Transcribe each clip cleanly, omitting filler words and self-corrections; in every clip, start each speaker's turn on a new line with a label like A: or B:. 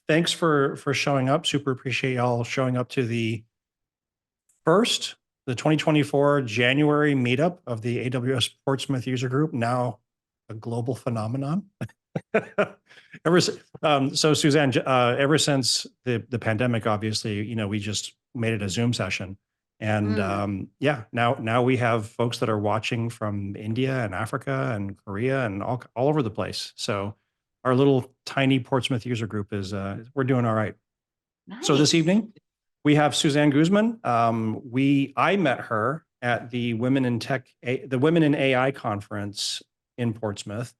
A: thanks for showing up. Super appreciate y'all showing up to the 2024 January meetup of the AWS Portsmouth user group, now a global phenomenon. So Suzanne, ever since the pandemic, obviously, we just made it a Zoom session. And yeah, now we have folks that are watching from India and Africa and Korea and all over the place. So our little tiny Portsmouth user group is we're doing all right.
B: Nice.
A: So this evening we have Suzanne Guzman. I met her at the Women in AI conference in Portsmouth.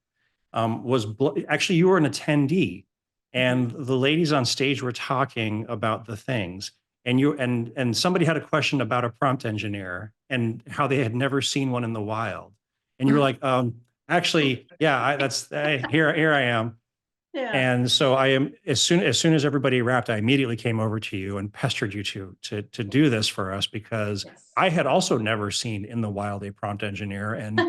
A: Actually, you were an attendee, and the ladies on stage were talking about the things, and somebody had a question about a prompt engineer and how they had never seen one in the wild, and you were like, actually, yeah, here I am.
B: Yeah.
A: And so I am, as soon as everybody wrapped, I immediately came over to you and pestered you to do this for us, because I had also never seen in the wild a prompt engineer, and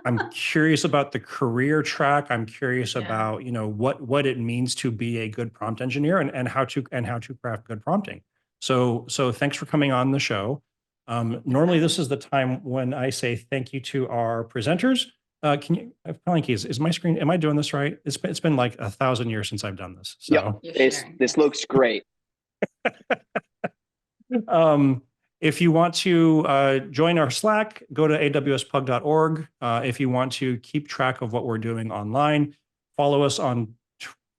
A: I'm curious about the career track. I'm curious about, what it means to be a good prompt engineer, and how to craft good prompting. So thanks for coming on the show. Normally this is the time when I say thank you to our presenters. Can you, Palanki, is my screen, am I doing this right? It's been like 1,000 years since I've done this. So
C: yep. This looks great.
A: If you want to join our Slack, go to awspug.org. If you want to keep track of what we're doing online, follow us on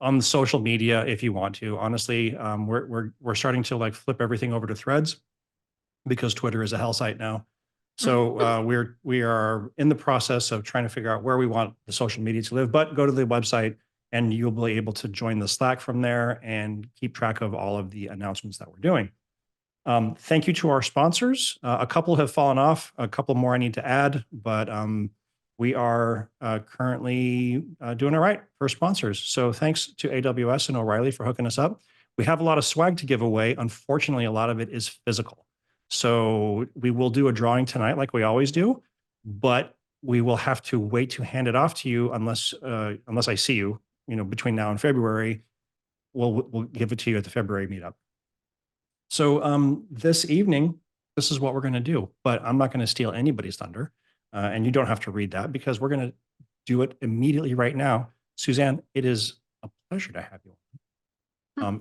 A: the social media if you want to. Honestly, we're starting to like flip everything over to Threads, because Twitter is a hell site now. So we are in the process of trying to figure out where we want the social media to live. But go to the website and you'll be able to join the Slack from there and keep track of all of the announcements that we're doing. Thank you to our sponsors. A couple have fallen off, a couple more I need to add, but we are currently doing all right for sponsors. So thanks to AWS and O'Reilly for hooking us up. We have a lot of swag to give away. Unfortunately, a lot of it is physical. So we will do a drawing tonight like we always do, but we will have to wait to hand it off to you unless I see you, between now and February. We'll give it to you at the February meetup. So this evening, this is what we're going to do, but I'm not going to steal anybody's thunder, and you don't have to read that, because we're going to do it immediately right now. Suzanne, it is a pleasure to have you.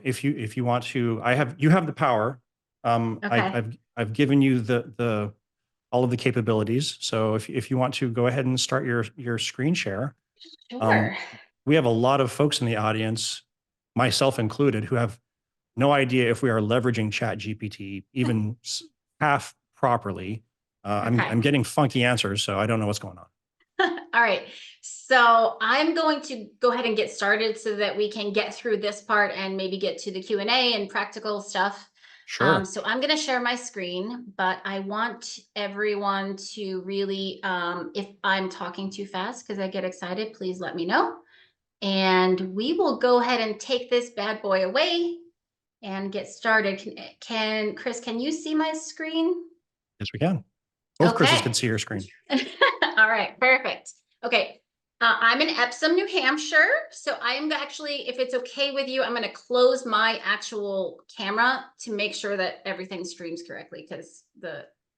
A: If you want to, you have the power.
B: Okay.
A: I've given you all of the capabilities. So if you want to go ahead and start your screen share.
B: Sure.
A: We have a lot of folks in the audience, myself included, who have no idea if we are leveraging ChatGPT even half properly. I'm getting funky answers, so I don't know what's going on.
B: All right. So I'm going to go ahead and get started so that we can get through this part and maybe get to the Q&A and practical stuff.
A: Sure.
B: So I'm going to share my screen, but I want everyone to really, if I'm talking too fast because I get excited, please let me know. And we will go ahead and take this bad boy away and get started. Chris, can you see my screen?
A: Yes, we can. Both Chris's can see your screen.
B: All right, perfect. Okay, I'm in Epsom, New Hampshire. So I'm actually, if it's okay with you, I'm going to close my actual camera to make sure that everything streams correctly, because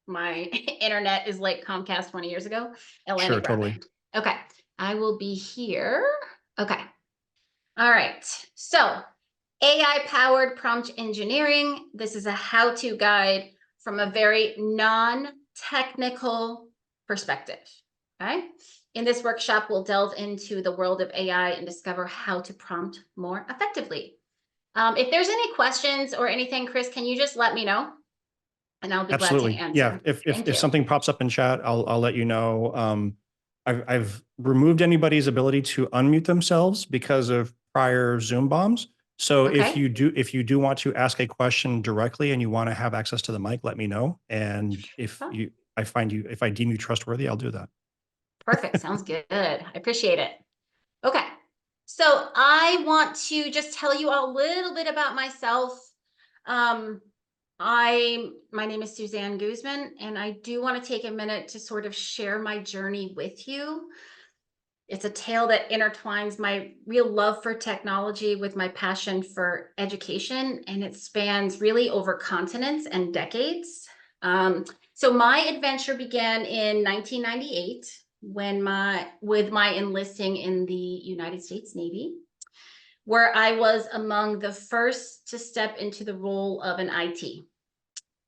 B: my internet is like Comcast 20 years ago.
A: Sure, totally.
B: Okay, I will be here. Okay. All right. So AI-powered prompt engineering. This is a how-to guide from a very non-technical perspective. Okay. In this workshop, we'll delve into the world of AI and discover how to prompt more effectively. If there's any questions or anything, Chris, can you just let me know? And I'll be glad to answer.
A: Yeah, if something pops up in chat, I'll let you know. I've removed anybody's ability to unmute themselves because of prior Zoom bombs. So if you do want to ask a question directly and you want to have access to the mic, let me know. And if I deem you trustworthy, I'll do that.
B: Perfect. Sounds good. I appreciate it. Okay. So I want to just tell you a little bit about myself. My name is Suzanne Guzman, and I do want to take a minute to sort of share my journey with you. It's a tale that intertwines my real love for technology with my passion for education, and it spans really over continents and decades. So my adventure began in 1998 with my enlisting in the United States Navy, where I was among the first to step into the role of an IT.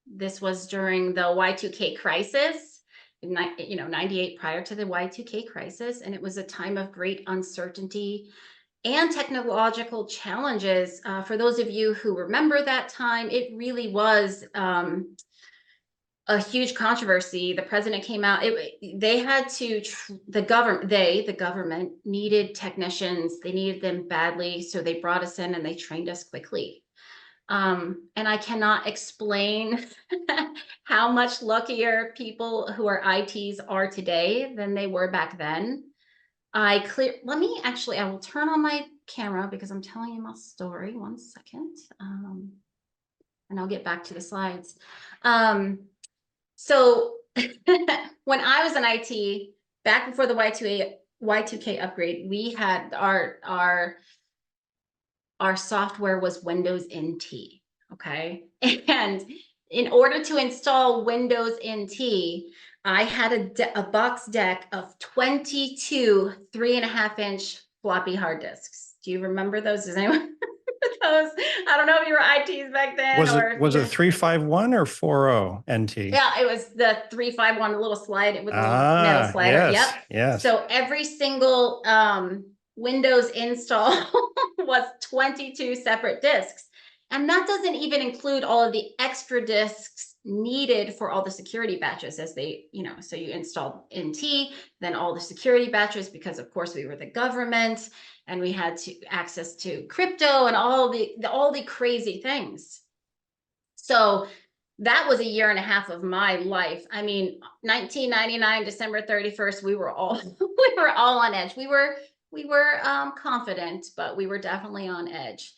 B: This was during the Y2K crisis, 98 prior to the Y2K crisis. And it was a time of great uncertainty and technological challenges. For those of you who remember that time, it really was a huge controversy. The president came out, they had to, the government needed technicians. They needed them badly. So they brought us in and they trained us quickly. And I cannot explain how much luckier people who are ITs are today than they were back then. I will turn on my camera because I'm telling you my story. One second. And I'll get back to the slides. So when I was in IT, back before the Y2K upgrade, we had our software was Windows NT, okay? And in order to install Windows NT, I had a box deck of 22 3.5-inch floppy hard disks. Do you remember those? Does anyone remember those? I don't know if you were ITs back then.
A: Was it 351 or 40 NT?
B: Yeah, it was the 351, the little slide with a little metal slider.
A: Yes,
B: Yep.
A: yes.
B: So every single Windows install was 22 separate disks. And that doesn't even include all of the extra disks needed for all the security batches as they, so you installed NT, then all the security batches, because of course we were the government and we had access to crypto and all the crazy things. So that was a year and a half of my life. I mean, 1999, December 31st, we were all on edge. We were confident, but we were definitely on edge.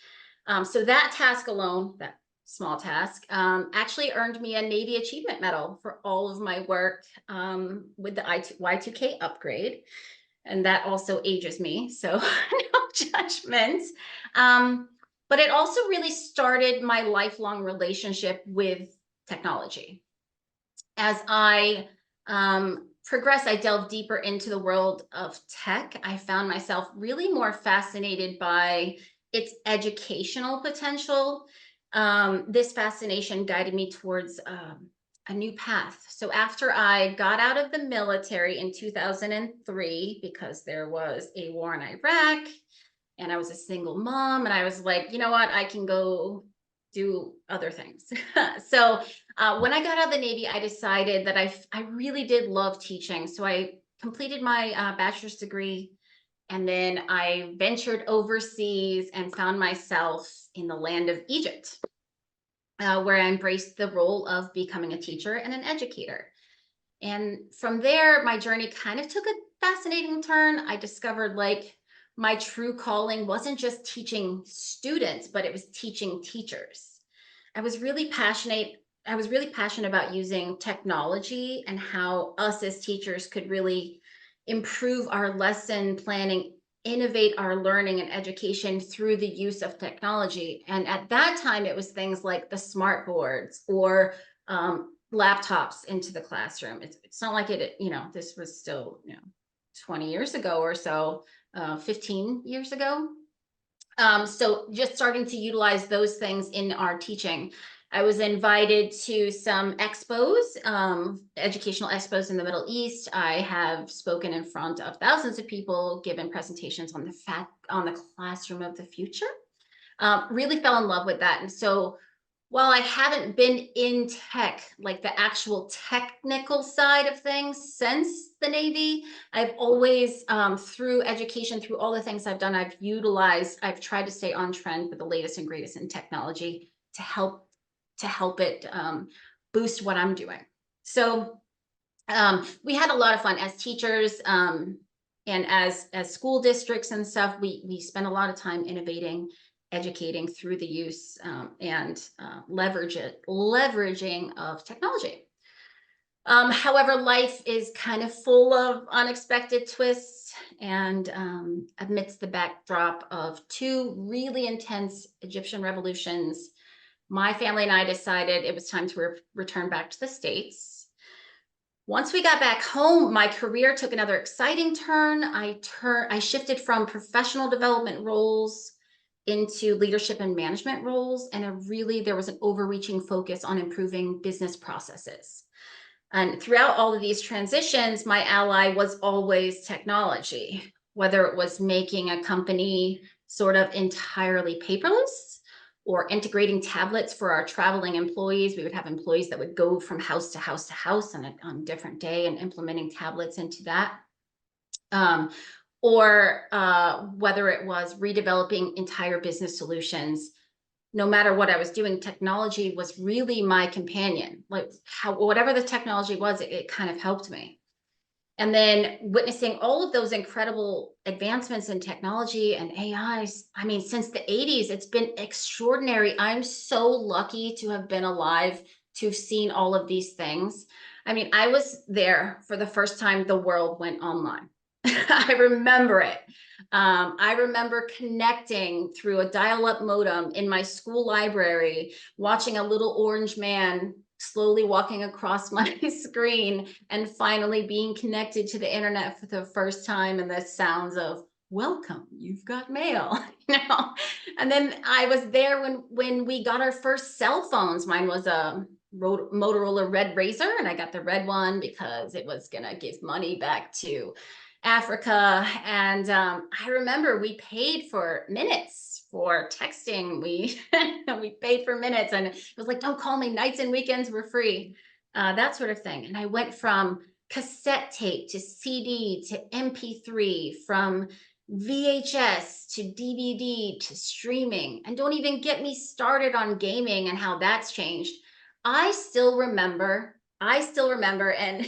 B: So that task alone, that small task, actually earned me a Navy Achievement Medal for all of my work with the Y2K upgrade. And that also ages me, so no judgment. But it also really started my lifelong relationship with technology. As I progressed, I delved deeper into the world of tech. I found myself really more fascinated by its educational potential. This fascination guided me towards a new path. So after I got out of the military in 2003, because there was a war in Iraq and I was a single mom, and I was like, you know what, I can go do other things. So when I got out of the Navy, I decided that I really did love teaching. So I completed my bachelor's degree, and then I ventured overseas and found myself in the land of Egypt, where I embraced the role of becoming a teacher and an educator. And from there, my journey kind of took a fascinating turn. I discovered my true calling wasn't just teaching students, but it was teaching teachers. I was really passionate about using technology and how us as teachers could really improve our lesson planning, innovate our learning and education through the use of technology. And at that time, it was things like the smart boards or laptops into the classroom. It's not like this was still 20 years ago or so, 15 years ago. So just starting to utilize those things in our teaching. I was invited to some expos, educational expos in the Middle East. I have spoken in front of thousands of people, given presentations on the classroom of the future. Really fell in love with that. And so while I haven't been in tech, like the actual technical side of things since the Navy, I've always, through education, through all the things I've done, I've tried to stay on trend with the latest and greatest in technology to help it boost what I'm doing. So we had a lot of fun as teachers and as school districts and stuff. We spent a lot of time innovating, educating through the use and leveraging of technology. However, life is kind of full of unexpected twists, and amidst the backdrop of two really intense Egyptian revolutions, my family and I decided it was time to return back to the States. Once we got back home, my career took another exciting turn. I shifted from professional development roles into leadership and management roles, and there was an overreaching focus on improving business processes. And throughout all of these transitions, my ally was always technology, whether it was making a company sort of entirely paperless or integrating tablets for our traveling employees. We would have employees that would go from house to house to house on a different day and implementing tablets into that. Or whether it was redeveloping entire business solutions. No matter what I was doing, technology was really my companion. Like whatever the technology was, it kind of helped me. And then witnessing all of those incredible advancements in technology and AI, I mean, since the 80s, it's been extraordinary. I'm so lucky to have been alive to have seen all of these things. I mean, I was there for the first time the world went online. I remember it. I remember connecting through a dial-up modem in my school library, watching a little orange man slowly walking across my screen and finally being connected to the internet for the first time, and the sounds of welcome, you've got mail. And then I was there when we got our first cell phones. Mine was a Motorola Red Razor, and I got the red one because it was gonna give money back to Africa. And I remember we paid for minutes for texting. We paid for minutes, and it was like, don't call me, nights and weekends were free, that sort of thing. And I went from cassette tape to CD to MP3, from VHS to DVD to streaming. And don't even get me started on gaming and how that's changed. I still remember, and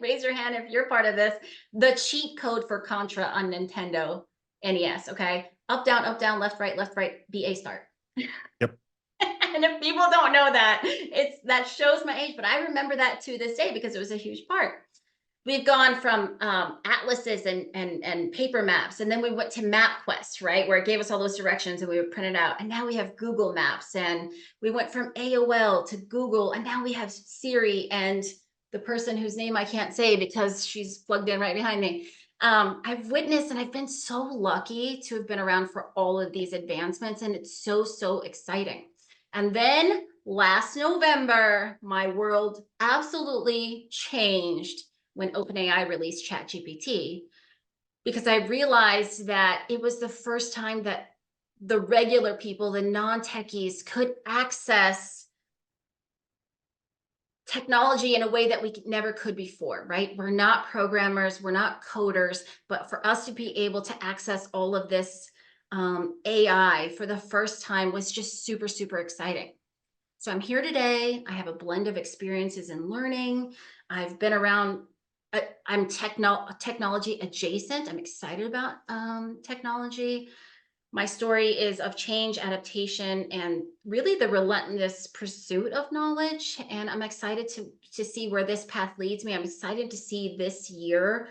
B: raise your hand if you're part of this, the cheat code for Contra on Nintendo NES, okay? Up, down, left, right, BA start.
A: Yep.
B: And if people don't know that, that shows my age, but I remember that to this day because it was a huge part. We've gone from atlases and paper maps, and then we went to MapQuest, right, where it gave us all those directions and we would print it out. And now we have Google Maps, and we went from AOL to Google, and now we have Siri and the person whose name I can't say because she's plugged in right behind me. I've witnessed, and I've been so lucky to have been around for all of these advancements, and it's so, so exciting. And then last November, my world absolutely changed when OpenAI released ChatGPT, because I realized that it was the first time that the regular people, the non-techies, could access technology in a way that we never could before, right? We're not programmers, we're not coders, but for us to be able to access all of this AI for the first time was just super, super exciting. So I'm here today. I have a blend of experiences in learning. I've been around, I'm technology adjacent. I'm excited about technology. My story is of change, adaptation, and really the relentless pursuit of knowledge. And I'm excited to see where this path leads me. I'm excited to see this year.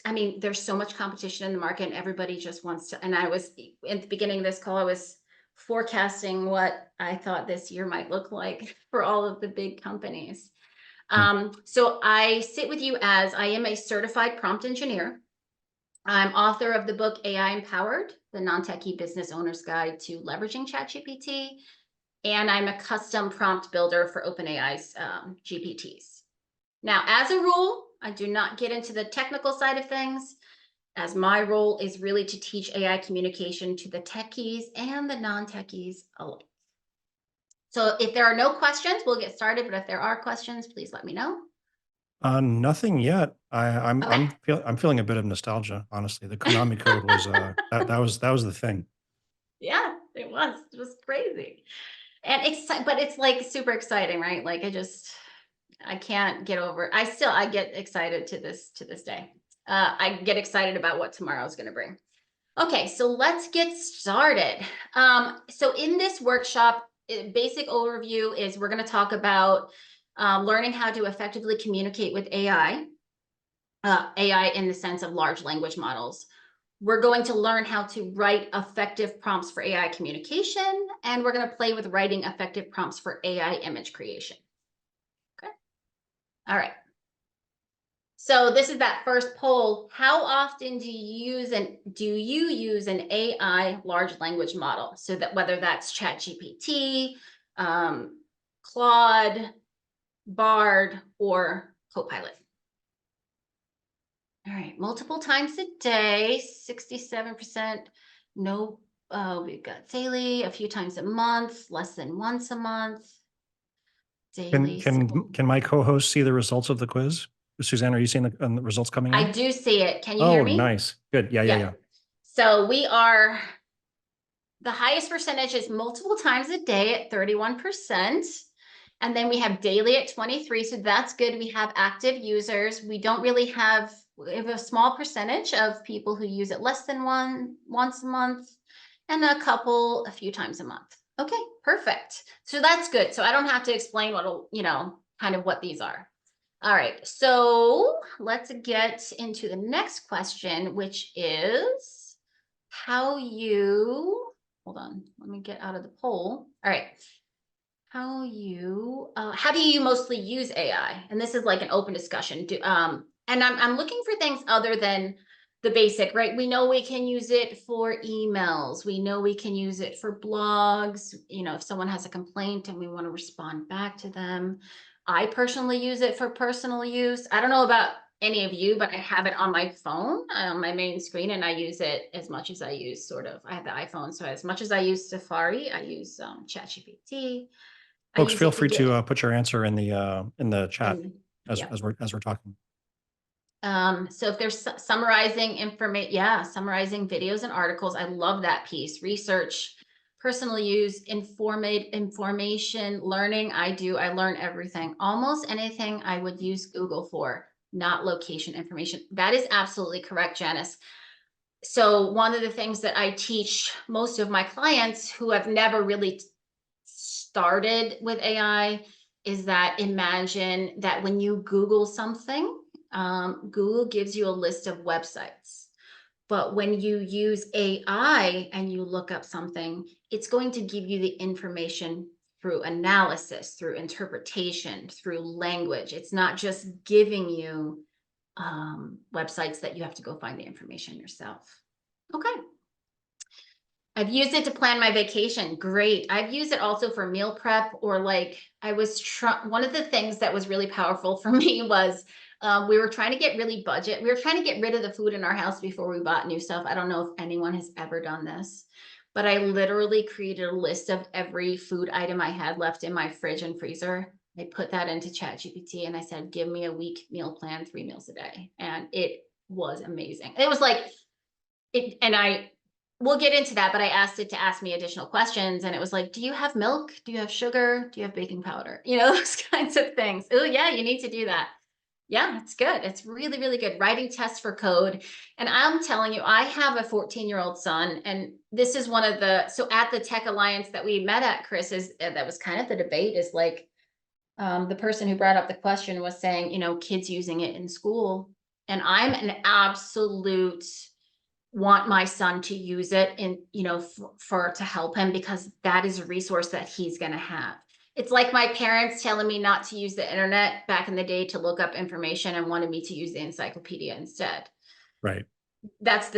B: I mean, there's so much competition in the market, and everybody just wants to, and I was, in the beginning of this call, I was forecasting what I thought this year might look like for all of the big companies. So I sit with you as I am a certified prompt engineer. I'm author of the book AI Empowered, the Non-Techie Business Owner's Guide to Leveraging ChatGPT, and I'm a custom prompt builder for OpenAI's GPTs. Now, as a rule, I do not get into the technical side of things, as my role is really to teach AI communication to the techies and the non-techies alike. So if there are no questions, we'll get started, but if there are questions, please let me know.
A: Nothing yet. I'm
B: Okay.
A: I'm feeling a bit of nostalgia, honestly. The Konami code was that was the thing.
B: Yeah, it was crazy. And but it's like super exciting, right? Like I can't get over it. I get excited to this day. I get excited about what tomorrow is going to bring. Okay, so let's get started. So in this workshop, basic overview is we're going to talk about learning how to effectively communicate with AI in the sense of large language models. We're going to learn how to write effective prompts for AI communication, and we're going to play with writing effective prompts for AI image creation. Okay. All right. So this is that first poll. How often do you use an AI large language model? So that whether that's ChatGPT, Claude, Bard, or Copilot. All right, multiple times a day, 67%. No, we've got daily, a few times a month, less than once a month. Daily.
A: Can my co-host see the results of the quiz? Suzanne, are you seeing the results coming in?
B: I do see it. Can you hear me?
A: Oh, nice. Good. Yeah.
B: So we are, the highest percentage is multiple times a day at 31%. And then we have daily at 23. So that's good. We have active users. We don't really have, we have a small percentage of people who use it less than once a month, and a few times a month. Okay, perfect. So that's good. So I don't have to explain kind of what these are. All right, so let's get into the next question, which is how you, hold on, let me get out of the poll. All right. How do you mostly use AI? And this is like an open discussion. And I'm looking for things other than the basic, right? We know we can use it for emails. We know we can use it for blogs. If someone has a complaint and we want to respond back to them. I personally use it for personal use. I don't know about any of you, but I have it on my phone, on my main screen, and I use it as much as I use I have the iPhone. So as much as I use Safari, I use ChatGPT.
A: Folks, feel free to put your answer in the chat as we're talking.
B: So if there's summarizing information, summarizing videos and articles, I love that piece. Research, personal use, information, learning. I learn everything. Almost anything I would use Google for, not location information. That is absolutely correct, Janice. So one of the things that I teach most of my clients who have never really started with AI is that imagine that when you Google something, Google gives you a list of websites. But when you use AI and you look up something, it's going to give you the information through analysis, through interpretation, through language. It's not just giving you websites that you have to go find the information yourself. Okay. I've used it to plan my vacation. Great. I've used it also for meal prep, or like one of the things that was really powerful for me was we were trying to get really budget. We were trying to get rid of the food in our house before we bought new stuff. I don't know if anyone has ever done this, but I literally created a list of every food item I had left in my fridge and freezer. I put that into ChatGPT and I said, give me a week meal plan, 3 meals a day. And it was amazing. It was like it, and we'll get into that, but I asked it to ask me additional questions, and it was like, do you have milk? Do you have sugar? Do you have baking powder? Those kinds of things. Oh yeah, you need to do that. Yeah, it's good. It's really, really good. Writing tests for code. And I'm telling you, I have a 14-year-old son, and this is one of so at the Tech Alliance that we met at, Chris, that was kind of the debate, is like, the person who brought up the question was saying, kids using it in school. And I'm an absolute want my son to use it to help him, because that is a resource that he's going to have. It's like my parents telling me not to use the internet back in the day to look up information and wanted me to use the encyclopedia instead.
A: Right.
B: It's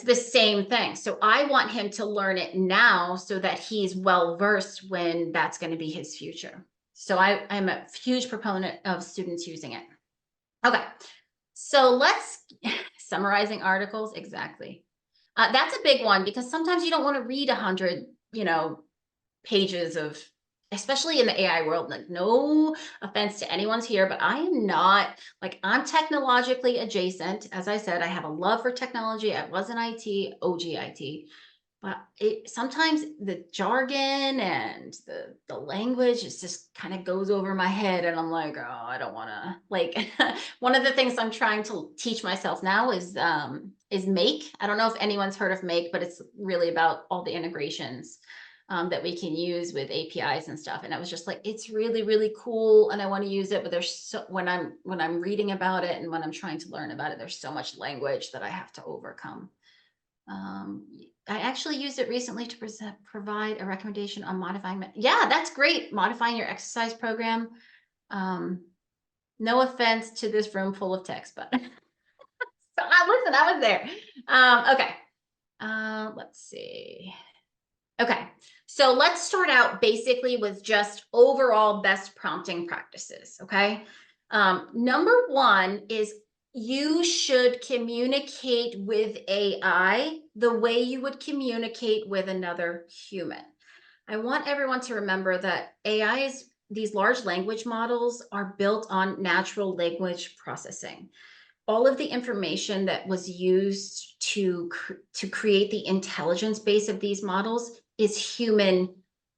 B: the same thing. So I want him to learn it now so that he's well versed when that's going to be his future. So I'm a huge proponent of students using it. Okay. So let's summarizing articles. Exactly. That's a big one, because sometimes you don't want to read 100, pages of, especially in the AI world. Like, no offense to anyone's here, but I am not, like, I'm technologically adjacent. As I said, I have a love for technology. I was in IT, OG IT. But sometimes the jargon and the language just kind of goes over my head, and I'm like, oh, I don't want to, like, one of the things I'm trying to teach myself now is Make. I don't know if anyone's heard of Make, but it's really about all the integrations. that we can use with APIs and stuff. And I was just like, it's really, really cool. And I want to use it, but there's so, when I'm reading about it and when I'm trying to learn about it, there's so much language that I have to overcome. I actually used it recently to provide a recommendation on modifying. Yeah, that's great. Modifying your exercise program. No offense to this room full of text, but so, listen, I was there. Okay. Let's see. Okay, so let's start out basically with just overall best prompting practices, okay? Number one is you should communicate with AI the way you would communicate with another human. I want everyone to remember that these large language models are built on natural language processing. All of the information that was used to create the intelligence base of these models is human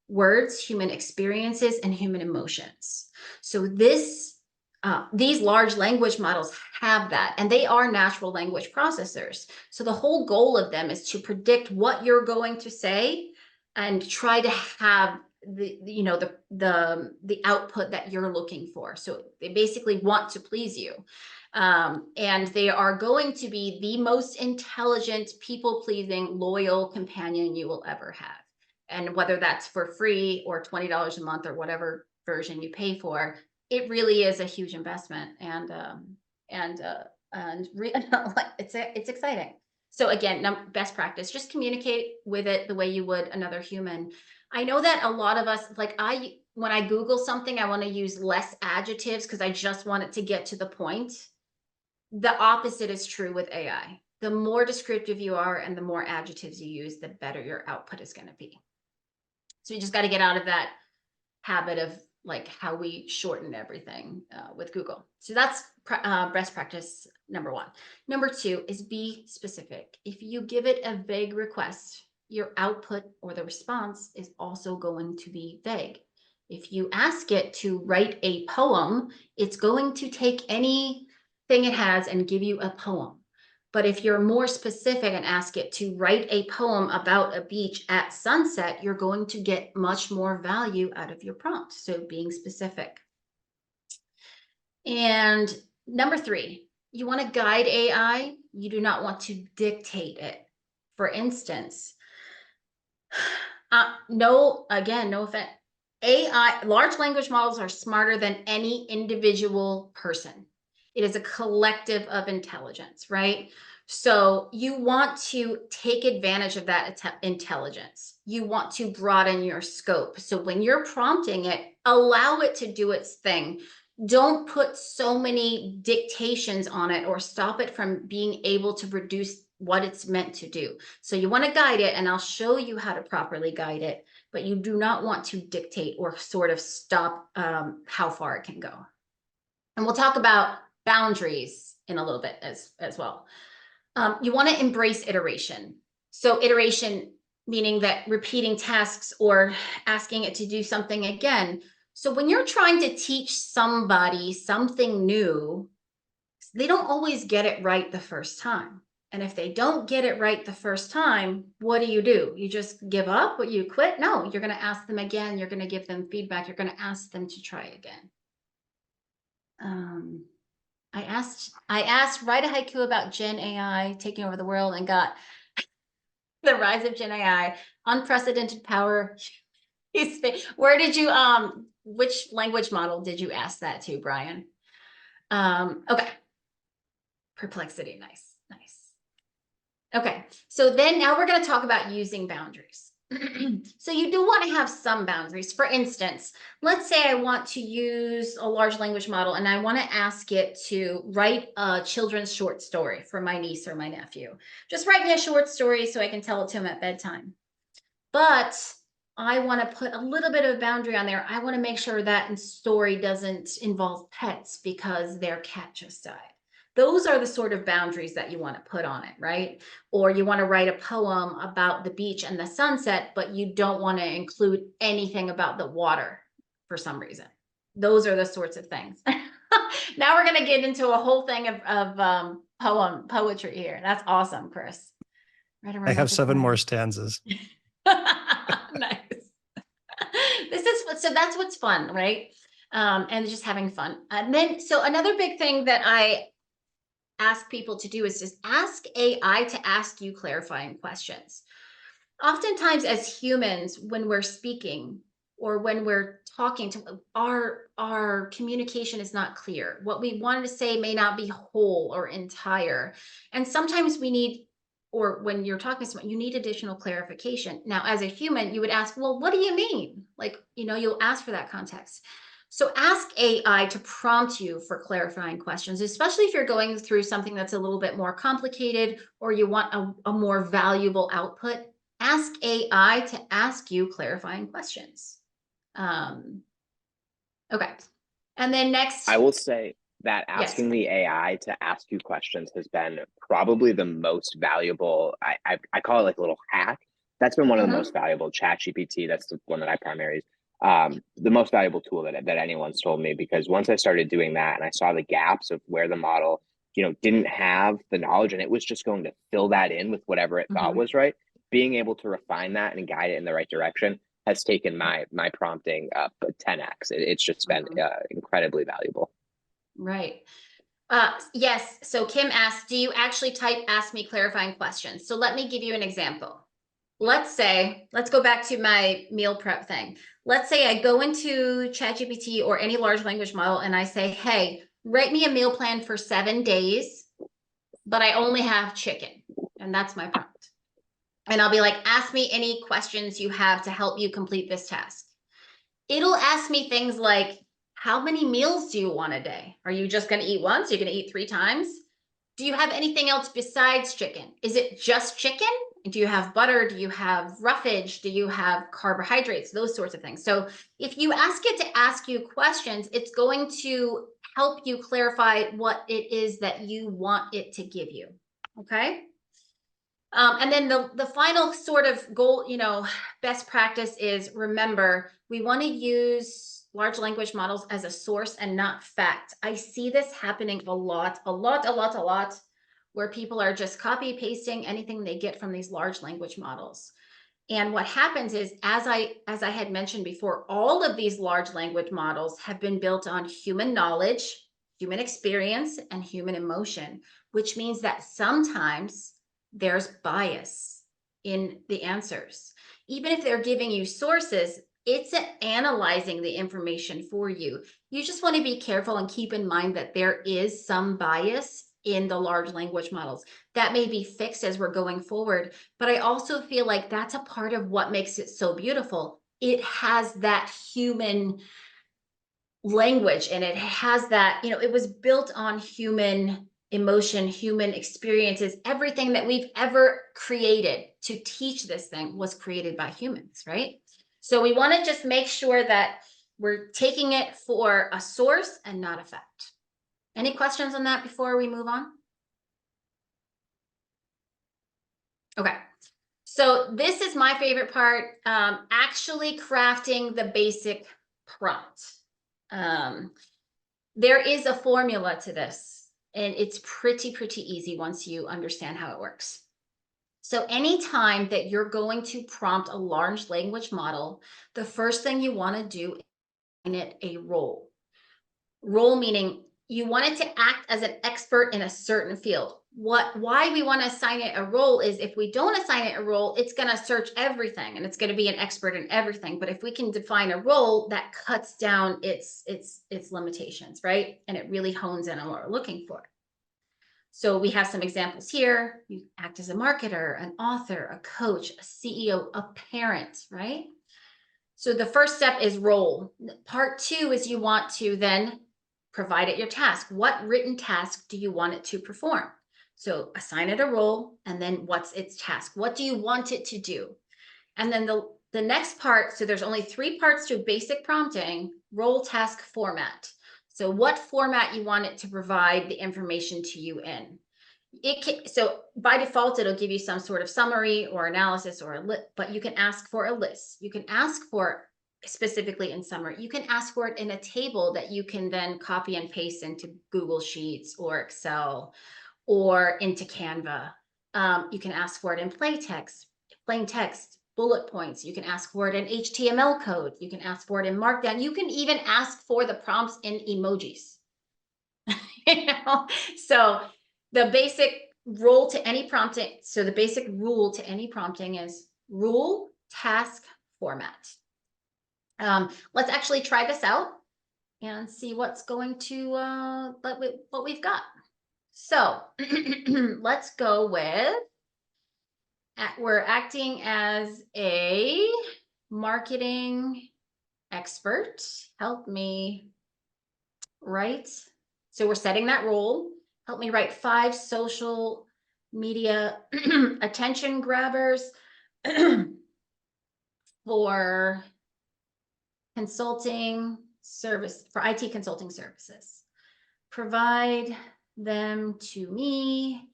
B: words, human experiences, and human emotions. So these large language models have that, and they are natural language processors. So the whole goal of them is to predict what you're going to say and try to have the output that you're looking for. So they basically want to please you. And they are going to be the most intelligent, people-pleasing, loyal companion you will ever have. And whether that's for free or $20 a month or whatever version you pay for, it really is a huge investment. And it's exciting. So again, best practice, just communicate with it the way you would another human. I know that a lot of us, like when I Google something, I want to use less adjectives because I just want it to get to the point. The opposite is true with AI. The more descriptive you are and the more adjectives you use, the better your output is going to be. So you just got to get out of that habit of like how we shorten everything with Google. So that's best practice number one. Number two is be specific. If you give it a vague request, your output or the response is also going to be vague. If you ask it to write a poem, it's going to take anything it has and give you a poem. But if you're more specific and ask it to write a poem about a beach at sunset, you're going to get much more value out of your prompt. So being specific. And number three, you want to guide AI. You do not want to dictate it. For instance, no offense. AI, large language models are smarter than any individual person. It is a collective of intelligence, right? So you want to take advantage of that intelligence. You want to broaden your scope. So when you're prompting it, allow it to do its thing. Don't put so many dictations on it or stop it from being able to produce what it's meant to do. So you want to guide it, and I'll show you how to properly guide it, but you do not want to dictate or sort of stop how far it can go. And we'll talk about boundaries in a little bit as well. You want to embrace iteration. So iteration meaning that repeating tasks or asking it to do something again. So when you're trying to teach somebody something new, they don't always get it right the first time. And if they don't get it right the first time, what do? You just give up? You quit? No, you're going to ask them again. You're going to give them feedback. You're going to ask them to try again. I asked write a haiku about Gen AI taking over the world and got the rise of Gen AI, unprecedented power. Where did you which language model did you ask that to, Brian? Okay. Perplexity, nice. Okay, so then now we're going to talk about using boundaries. So you do want to have some boundaries. For instance, let's say I want to use a large language model and I want to ask it to write a children's short story for my niece or my nephew. Just write me a short story so I can tell it to them at bedtime. But I want to put a little bit of a boundary on there. I want to make sure that story doesn't involve pets because their cat just died. Those are the sort of boundaries that you want to put on it, right? Or you want to write a poem about the beach and the sunset, but you don't want to include anything about the water for some reason. Those are the sorts of things. Now we're going to get into a whole thing of poetry here. That's awesome, Chris.
A: I have 7 more stanzas.
B: Nice. so that's what's fun, right? And just having fun. And then, so another big thing that I ask people to do is just ask AI to ask you clarifying questions. Oftentimes as humans, when we're speaking or when we're talking to our communication is not clear. What we wanted to say may not be whole or entire. And sometimes we need, or when you're talking to someone, you need additional clarification. Now, as a human, you would ask, well, what do you mean? Like, you'll ask for that context. So ask AI to prompt you for clarifying questions, especially if you're going through something that's a little bit more complicated or you want a more valuable output. Ask AI to ask you clarifying questions. Okay. And then next,
C: I will say that
B: yes.
C: asking the AI to ask you questions has been probably the most valuable. I call it like a little hack. That's been one of the most valuable. ChatGPT, that's the one that I primarily use. The most valuable tool that anyone's told me, because once I started doing that and I saw the gaps of where the model, didn't have the knowledge and it was just going to fill that in with whatever it thought was right, being able to refine that and guide it in the right direction has taken my prompting up 10x. It's just been incredibly valuable.
B: Right. Yes. So Kim asked, do you actually type ask me clarifying questions? So let me give you an example. Let's go back to my meal prep thing. Let's say I go into ChatGPT or any large language model and I say, hey, write me a meal plan for 7 days, but I only have chicken. And that's my prompt. And I'll be like, ask me any questions you have to help you complete this task. It'll ask me things like, how many meals do you want a day? Are you just going to eat once? You're going to eat 3 times? Do you have anything else besides chicken? Is it just chicken? Do you have butter? Do you have roughage? Do you have carbohydrates? Those sorts of things. So if you ask it to ask you questions, it's going to help you clarify what it is that you want it to give you. Okay. And then the final sort of goal, best practice is, remember, we want to use large language models as a source and not fact. I see this happening a lot, where people are just copy pasting anything they get from these large language models. And what happens is, as I had mentioned before, all of these large language models have been built on human knowledge, human experience, and human emotion, which means that sometimes there's bias in the answers. Even if they're giving you sources, it's analyzing the information for you. You just want to be careful and keep in mind that there is some bias in the large language models. That may be fixed as we're going forward, but I also feel like that's a part of what makes it so beautiful. It has that human language and it has that, it was built on human emotion, human experiences. Everything that we've ever created to teach this thing was created by humans, right? So we want to just make sure that we're taking it for a source and not a fact. Any questions on that before we move on? Okay. So this is my favorite part, actually crafting the basic prompt. There is a formula to this. And it's pretty easy once you understand how it works. So anytime that you're going to prompt a large language model, the first thing you want to do is assign it a role. Role meaning you want it to act as an expert in a certain field. Why we want to assign it a role is, if we don't assign it a role, it's going to search everything and it's going to be an expert in everything. But if we can define a role, that cuts down its limitations, right? And it really hones in on what we're looking for. So we have some examples here. You act as a marketer, an author, a coach, a CEO, a parent, right? So the first step is role. Part 2 is you want to then provide it your task. What written task do you want it to perform? So assign it a role, and then what's its task? What do you want it to do? And then the next part, so there's only 3 parts to basic prompting: role, task, format. So what format you want it to provide the information to you in. So by default, it'll give you some sort of summary or analysis or but you can ask for a list. You can ask for specifically in summary. You can ask for it in a table that you can then copy and paste into Google Sheets or Excel or into Canva. You can ask for it in plain text, bullet points. You can ask for it in HTML code. You can ask for it in Markdown. You can even ask for the prompts in emojis. You know? So the basic rule to any prompting, so the basic rule to any prompting is rule, task, format. Let's actually try this out and see what's going to, what we've got. So let's go with, we're acting as a marketing expert. Help me write. So we're setting that role. Help me write 5 social media attention grabbers for consulting service, for IT consulting services. Provide them to me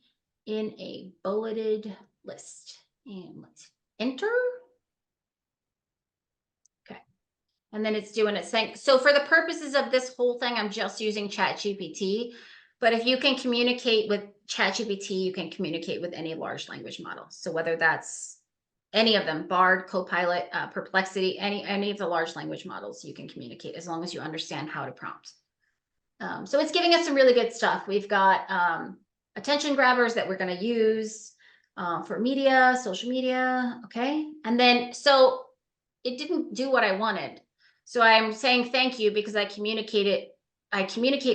B: in a bulleted list. And let's enter. Okay. And then it's doing its thing. So for the purposes of this whole thing, I'm just using ChatGPT. But if you can communicate with ChatGPT, you can communicate with any large language model. So whether that's any of them, Bard, Copilot, Perplexity, any of the large language models, you can communicate as long as you understand how to prompt. So it's giving us some really good stuff. We've got attention grabbers that we're going to use for media, social media. Okay. And then, so it didn't do what I wanted. So I'm saying thank you because I communicate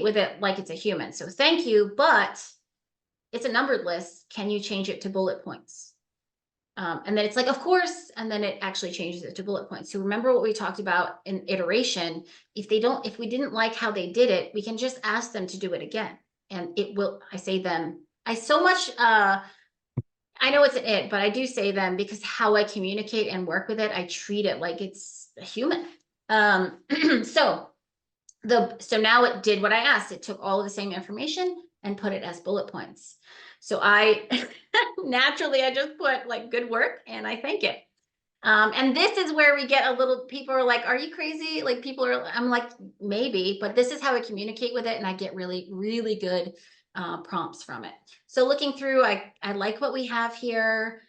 B: with it like it's a human. So thank you, but it's a numbered list. Can you change it to bullet points? And then it's like, of course, and then it actually changes it to bullet points. So remember what we talked about in iteration. If we didn't like how they did it, we can just ask them to do it again. And it will, I say them, I so much, I know it's an it, but I do say them because how I communicate and work with it, I treat it like it's a human. So now it did what I asked. It took all of the same information and put it as bullet points. So I naturally, I just put like good work and I thank it. And this is where we get a little, people are like, are you crazy? Like people are, I'm like, maybe, but this is how I communicate with it. And I get really, really good prompts from it. So looking through, I like what we have here.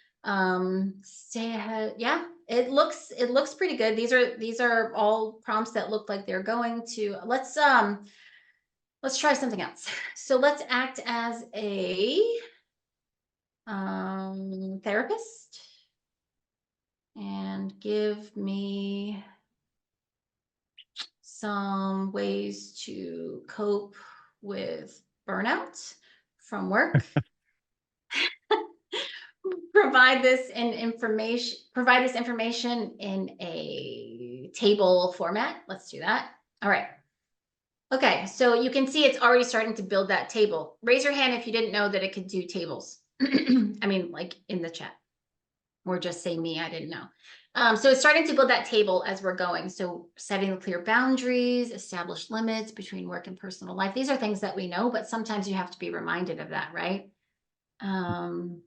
B: Stay ahead. Yeah, it looks pretty good. These are all prompts that look like they're going to, let's try something else. So let's act as a therapist and give me some ways to cope with burnout from work. Provide this information in a table format. Let's do that. All right. Okay, so you can see it's already starting to build that table. Raise your hand if you didn't know that it could do tables. I mean, like in the chat, or just say me, I didn't know. So it's starting to build that table as we're going. So setting clear boundaries, establish limits between work and personal life. These are things that we know, but sometimes you have to be reminded of that, right? And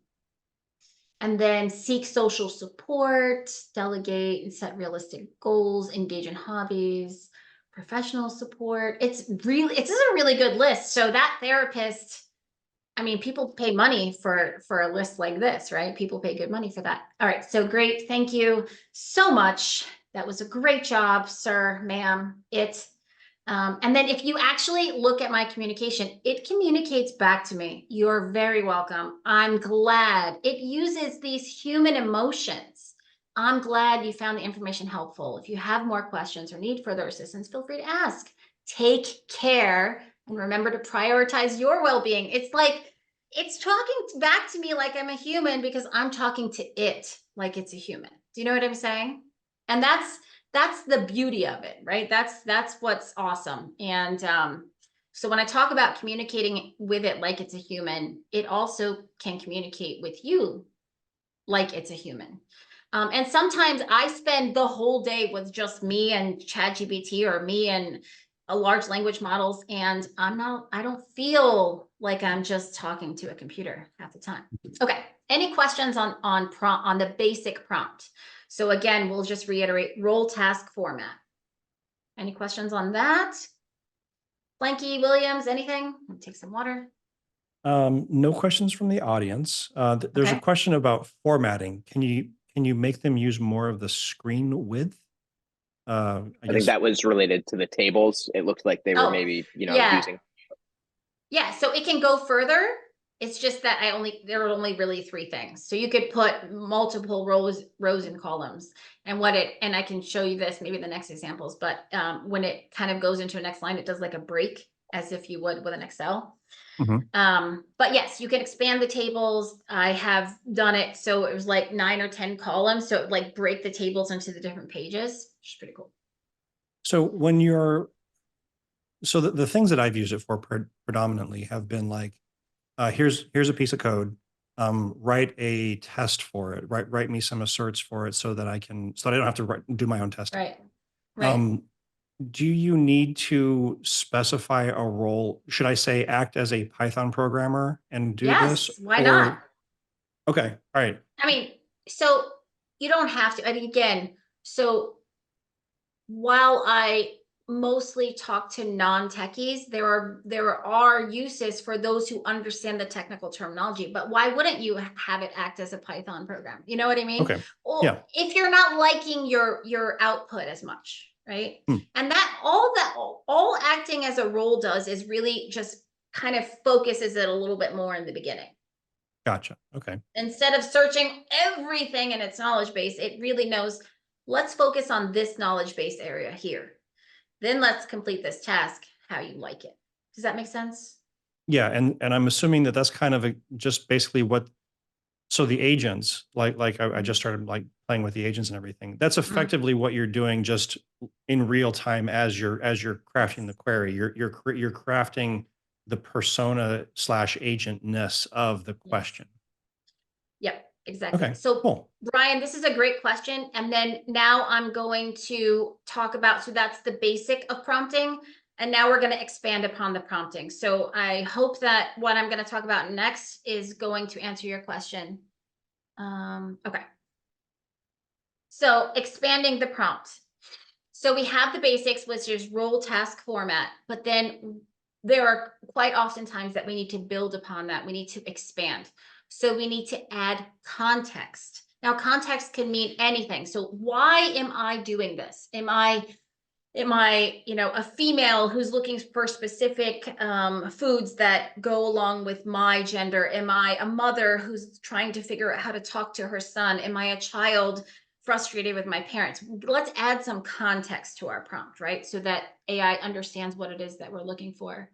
B: then seek social support, delegate and set realistic goals, engage in hobbies, professional support. This is a really good list. So that therapist, I mean, people pay money for a list like this, right? People pay good money for that. All right, so great. Thank you so much. That was a great job, sir, ma'am. And then if you actually look at my communication, it communicates back to me. You're very welcome. I'm glad. It uses these human emotions. I'm glad you found the information helpful. If you have more questions or need further assistance, feel free to ask. Take care and remember to prioritize your well-being. It's like, it's talking back to me like I'm a human because I'm talking to it like it's a human. Do you know what I'm saying? And that's the beauty of it, right? That's what's awesome. And so when I talk about communicating with it like it's a human, it also can communicate with you like it's a human. And sometimes I spend the whole day with just me and ChatGPT or me and large language models, and I don't feel like I'm just talking to a computer half the time. Okay, any questions on the basic prompt? So again, we'll just reiterate role task format. Any questions on that? Blanky, Williams, anything? I'll take some water.
A: No questions from the audience. There's
B: Okay.
A: a question about formatting. Can you can you make them use more of the screen width? I
C: I think
A: guess.
C: that was related to the tables. It looked like they were maybe,
B: Yeah.
C: using.
B: Yeah, so it can go further. It's just that there are only really 3 things. So you could put multiple rows and columns. And and I can show you this, maybe the next examples, but when it kind of goes into a next line, it does like a break as if you would with an Excel. But yes, you can expand the tables. I have done it. So it was like 9 or 10 columns. So it like break the tables into the different pages, which is pretty cool.
A: So so the things that I've used it for predominantly have been like, here's a piece of code, write a test for it, write me some asserts for it so that I don't have to do my own testing.
B: Right. Right.
A: Do you need to specify a role? Should I say act as a Python programmer and do this?
B: Yes, why not?
A: Okay, all right.
B: I mean, so you don't have to. I mean, again, so while I mostly talk to non-techies, there are uses for those who understand the technical terminology. But why wouldn't you have it act as a Python program? You know what I mean?
A: Okay.
B: Or
A: Yeah.
B: if you're not liking your output as much, right? And all acting as a role does is really just kind of focuses it a little bit more in the beginning.
A: Gotcha. Okay.
B: Instead of searching everything in its knowledge base, it really knows, let's focus on this knowledge base area here. Then let's complete this task how you like it. Does that make sense?
A: Yeah, and I'm assuming that that's kind of just basically so the agents, like I just started like playing with the agents and everything. That's effectively what you're doing just in real time as you're crafting the query. You're crafting the persona / agentness of the question.
B: Yep, exactly.
A: Okay,
B: So
A: cool.
B: Brian, this is a great question. And then now I'm going to talk about, so that's the basic of prompting. And now we're going to expand upon the prompting. So I hope that what I'm going to talk about next is going to answer your question. Okay. So expanding the prompt. So we have the basics, which is role task format, but then there are quite often times that we need to build upon that. We need to expand. So we need to add context. Now, context can mean anything. So why am I doing this? Am I a female who's looking for specific foods that go along with my gender? Am I a mother who's trying to figure out how to talk to her son? Am I a child frustrated with my parents? Let's add some context to our prompt, right? So that AI understands what it is that we're looking for.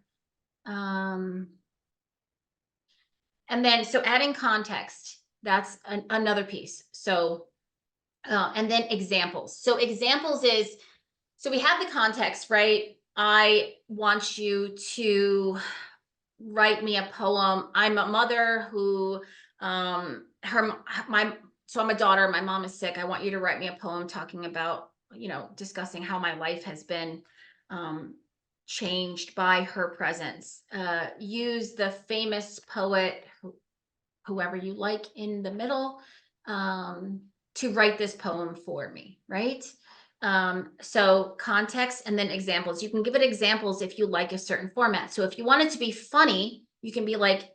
B: And then, so adding context, that's another piece. So, and then examples. So examples is, so we have the context, right? I want you to write me a poem. I'm a mother who, so I'm a daughter, my mom is sick. I want you to write me a poem talking about, discussing how my life has been changed by her presence. Use the famous poet, whoever you like in the middle, to write this poem for me, right? So context and then examples. You can give it examples if you like a certain format. So if you want it to be funny, you can be like,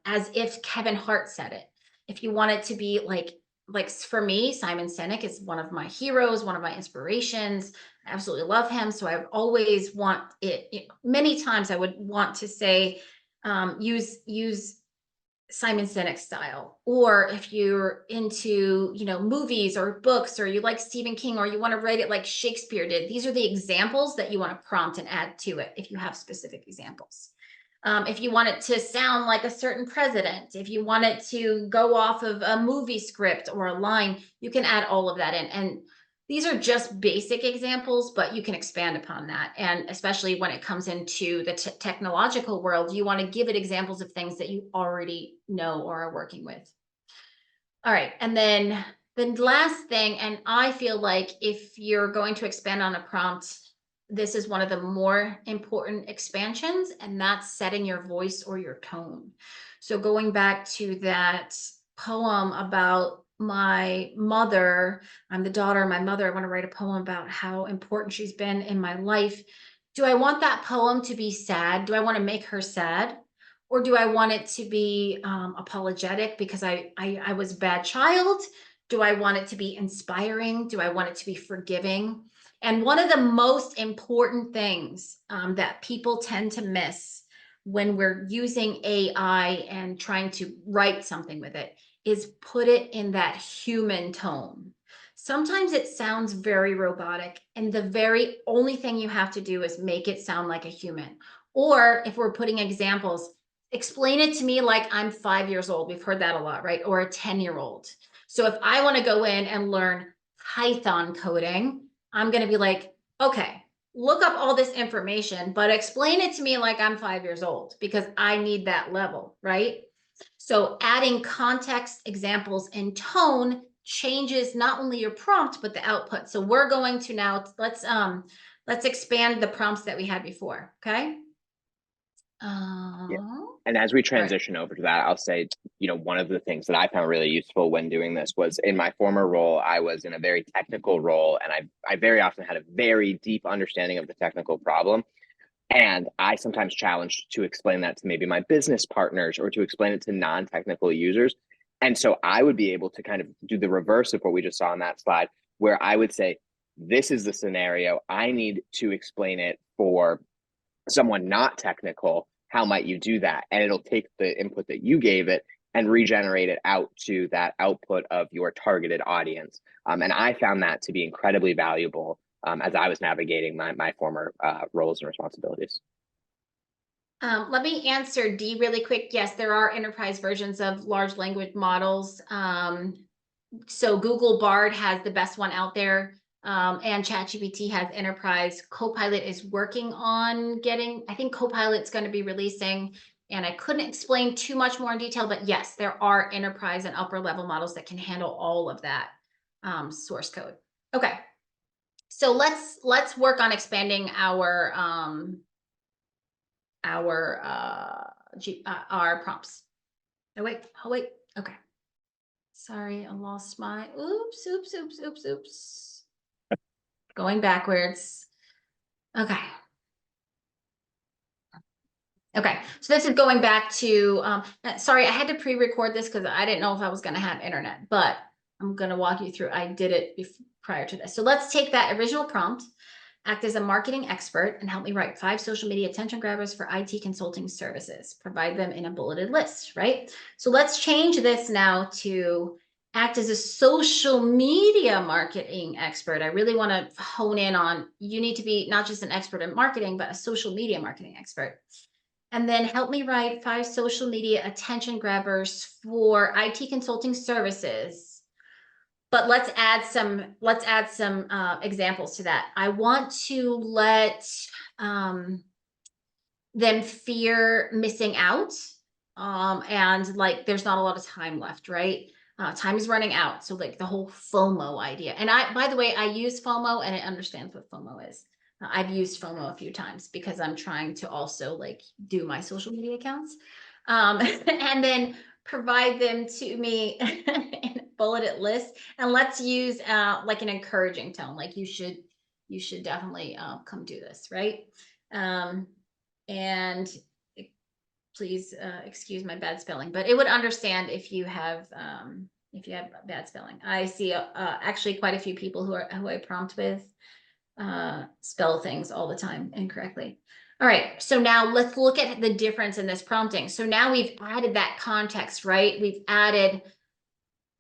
B: as if Kevin Hart said it. If you want it to be like for me, Simon Sinek is one of my heroes, one of my inspirations. I absolutely love him. So I always want it, many times I would want to say, use Simon Sinek style. Or if you're into, movies or books, or you like Stephen King, or you want to write it like Shakespeare did, these are the examples that you want to prompt and add to it if you have specific examples. If you want it to sound like a certain president, if you want it to go off of a movie script or a line, you can add all of that in. And these are just basic examples, but you can expand upon that. And especially when it comes into the technological world, you want to give it examples of things that you already know or are working with. All right. And then the last thing, and I feel like if you're going to expand on a prompt, this is one of the more important expansions, and that's setting your voice or your tone. So going back to that poem about my mother, I'm the daughter of my mother. I want to write a poem about how important she's been in my life. Do I want that poem to be sad? Do I want to make her sad? Or do I want it to be apologetic because I was a bad child? Do I want it to be inspiring? Do I want it to be forgiving? And one of the most important things that people tend to miss when we're using AI and trying to write something with it is put it in that human tone. Sometimes it sounds very robotic, and the very only thing you have to do is make it sound like a human. Or if we're putting examples, explain it to me like I'm 5 years old. We've heard that a lot, right? Or a 10-year-old. So if I want to go in and learn Python coding, I'm going to be like, okay, look up all this information, but explain it to me like I'm 5 years old, because I need that level, right? So adding context, examples, and tone changes not only your prompt, but the output. So we're going to now, let's expand the prompts that we had before, okay?
C: And as we transition over to that, I'll say, one of the things that I found really useful when doing this was in my former role, I was in a very technical role, and I very often had a very deep understanding of the technical problem. And I sometimes challenged to explain that to maybe my business partners or to explain it to non-technical users. And so I would be able to kind of do the reverse of what we just saw on that slide, where I would say, this is the scenario. I need to explain it for someone not technical. How might you do that? And it'll take the input that you gave it and regenerate it out to that output of your targeted audience. And I found that to be incredibly valuable as I was navigating my former roles and responsibilities.
B: Let me answer D really quick. Yes, there are enterprise versions of large language models. So Google Bard has the best one out there. And ChatGPT has enterprise. Copilot is working on getting, I think Copilot's going to be releasing, and I couldn't explain too much more in detail, but yes, there are enterprise and upper level models that can handle all of that source code. Okay. So let's work on expanding our prompts. Oh wait. Okay. Sorry, I lost my, oops. Going backwards. Okay. Okay, so this is going back to, sorry, I had to pre-record this because I didn't know if I was going to have internet, but I'm going to walk you through. I did it prior to this. So let's take that original prompt, act as a marketing expert, and help me write 5 social media attention grabbers for IT consulting services. Provide them in a bulleted list, right? So let's change this now to act as a social media marketing expert. I really want to hone in on, you need to be not just an expert in marketing, but a social media marketing expert. And then help me write 5 social media attention grabbers for IT consulting services. But let's add some examples to that. I want to let them fear missing out. And like, there's not a lot of time left, right? Time is running out. So like the whole FOMO idea. And by the way, I use FOMO and it understands what FOMO is. I've used FOMO a few times because I'm trying to also like do my social media accounts. And then provide them to me in a bulleted list. And let's use like an encouraging tone. Like you should definitely come do this, right? And please excuse my bad spelling, but it would understand if you have bad spelling. I see actually quite a few people who I prompt with spell things all the time incorrectly. All right, so now let's look at the difference in this prompting. So now we've added that context, right? We've added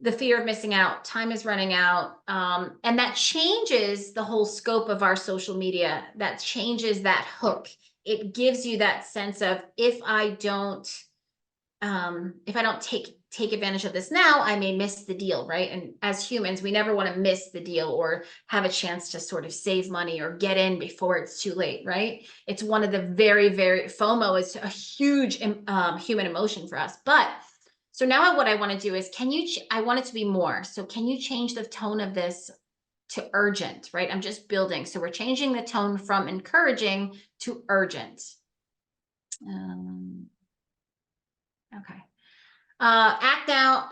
B: the fear of missing out, time is running out, and that changes the whole scope of our social media. That changes that hook. It gives you that sense of, if I don't take advantage of this now, I may miss the deal, right? And as humans, we never want to miss the deal or have a chance to sort of save money or get in before it's too late, right? It's one of the very, very, FOMO is a huge human emotion for us. But so now what I want to do is, I want it to be more. So can you change the tone of this to urgent, right? I'm just building. So we're changing the tone from encouraging to urgent. Okay. Act now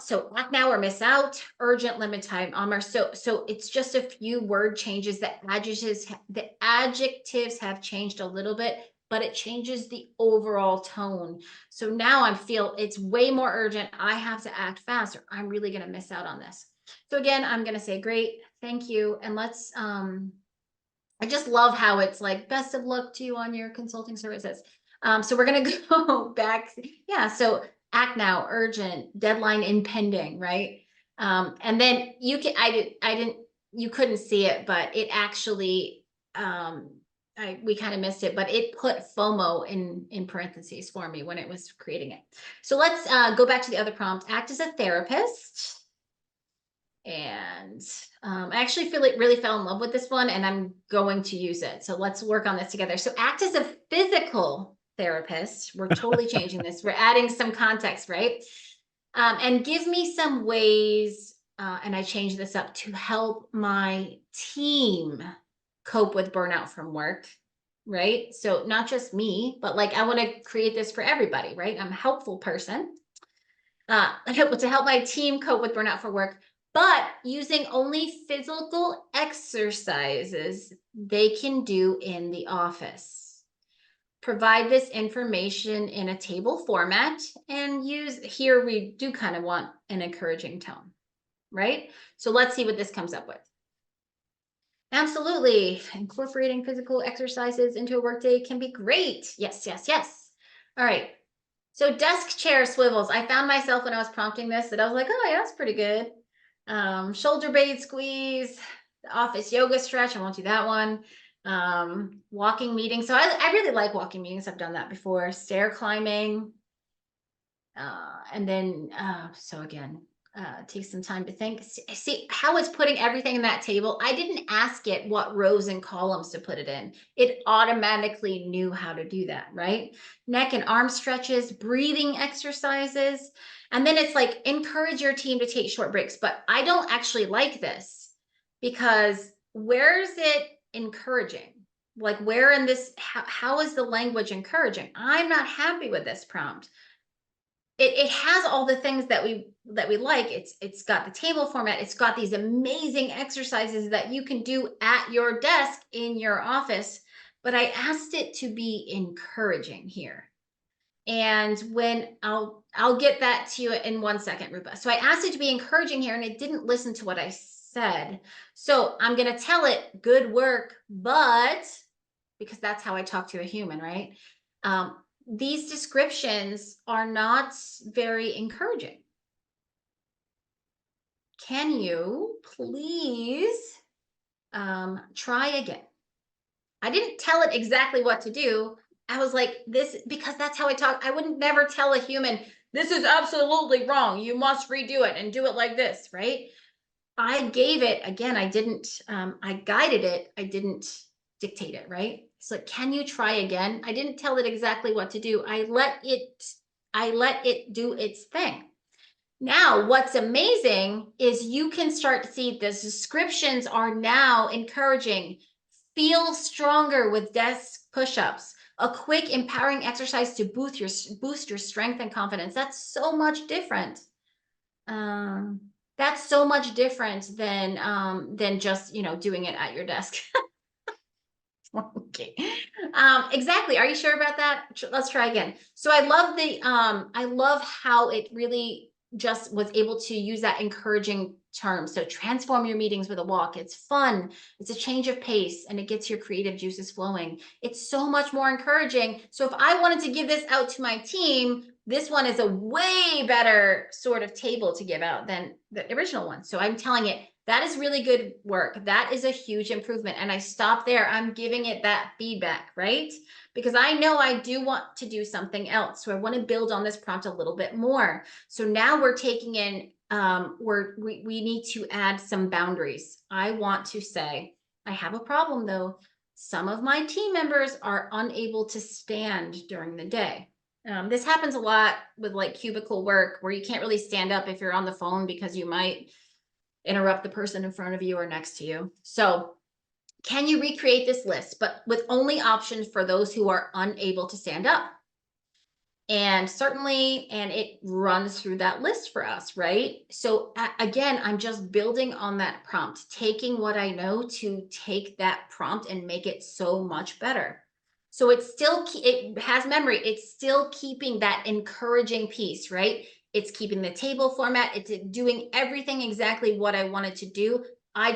B: or miss out, urgent, limit time, so it's just a few word changes. The adjectives have changed a little bit, but it changes the overall tone. So now I feel it's way more urgent. I have to act fast or I'm really going to miss out on this. So again, I'm going to say, great, thank you. And let's, I just love how it's like, best of luck to you on your consulting services. So we're going to go back. Yeah. So act now, urgent, deadline impending, right? And then you can, you couldn't see it, but it actually, we kind of missed it, but it put FOMO in parentheses for me when it was creating it. So let's go back to the other prompt, act as a therapist. And I actually really fell in love with this one, and I'm going to use it. So let's work on this together. So act as a physical therapist. We're totally changing this. We're adding some context, right? And give me some ways, and I changed this up, to help my team cope with burnout from work, right? So not just me, but like I want to create this for everybody, right? I'm a helpful person to help my team cope with burnout for work, but using only physical exercises they can do in the office. Provide this information in a table format, and use, here we do kind of want an encouraging tone, right? So let's see what this comes up with. Absolutely. Incorporating physical exercises into a workday can be great. Yes, yes, yes. All right. So desk chair swivels. I found myself when I was prompting this that I was like, oh yeah, that's pretty good. Shoulder blade squeeze, the office yoga stretch. I won't do that one. Walking meetings. So I really like walking meetings. I've done that before. Stair climbing. And then, so again, take some time to think. See how it's putting everything in that table. I didn't ask it what rows and columns to put it in. It automatically knew how to do that, right? Neck and arm stretches, breathing exercises. And then it's like, encourage your team to take short breaks. But I don't actually like this, because where is it encouraging? Like, where in this, how is the language encouraging? I'm not happy with this prompt. It has all the things that we like. It's got the table format. It's got these amazing exercises that you can do at your desk in your office. But I asked it to be encouraging here. And when I'll get that to you in 1 second, Rupa. So I asked it to be encouraging here, and it didn't listen to what I said. So I'm going to tell it, good work, but, because that's how I talk to a human, right? These descriptions are not very encouraging. Can you please try again? I didn't tell it exactly what to do. I was like, this, because that's how I talk. I wouldn't never tell a human, this is absolutely wrong. You must redo it and do it like this, right? I gave it, again, I didn't, I guided it. I didn't dictate it, right? It's like, can you try again? I didn't tell it exactly what to do. I let it do its thing. Now, what's amazing is you can start to see the descriptions are now encouraging. Feel stronger with desk push-ups. A quick empowering exercise to boost your strength and confidence. That's so much different. That's so much different than just, doing it at your desk. Okay. Exactly. Are you sure about that? Let's try again. So I love how it really just was able to use that encouraging term. So transform your meetings with a walk. It's fun. It's a change of pace, and it gets your creative juices flowing. It's so much more encouraging. So if I wanted to give this out to my team, this one is a way better sort of table to give out than the original one. So I'm telling it, that is really good work. That is a huge improvement. And I stop there. I'm giving it that feedback, right? Because I know I do want to do something else. So I want to build on this prompt a little bit more. So now we're taking in, we need to add some boundaries. I want to say, I have a problem though. Some of my team members are unable to stand during the day. This happens a lot with like cubicle work, where you can't really stand up if you're on the phone, because you might interrupt the person in front of you or next to you. So can you recreate this list, but with only options for those who are unable to stand up? And certainly, and it runs through that list for us, right? So again, I'm just building on that prompt, taking what I know to take that prompt and make it so much better. So it has memory. It's still keeping that encouraging piece, right? It's keeping the table format. It's doing everything exactly what I wanted to do. I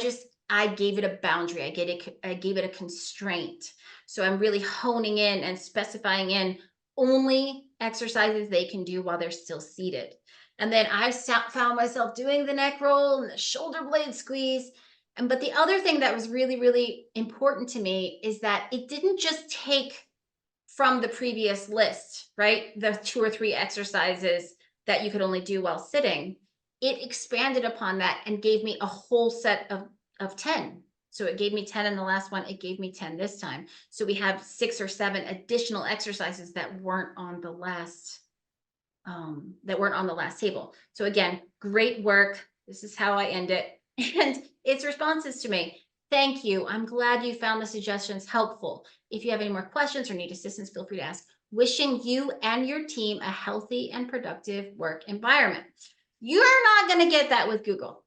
B: gave it a boundary. I gave it a constraint. So I'm really honing in and specifying in only exercises they can do while they're still seated. And then I found myself doing the neck roll and the shoulder blade squeeze. But the other thing that was really, really important to me is that it didn't just take from the previous list, right? The 2 or 3 exercises that you could only do while sitting. It expanded upon that and gave me a whole set of 10. So it gave me 10 in the last one. It gave me 10 this time. So we have 6 or 7 additional exercises that weren't on the last table. So again, great work. This is how I end it. And its responses to me. Thank you. I'm glad you found the suggestions helpful. If you have any more questions or need assistance, feel free to ask. Wishing you and your team a healthy and productive work environment. You are not going to get that with Google.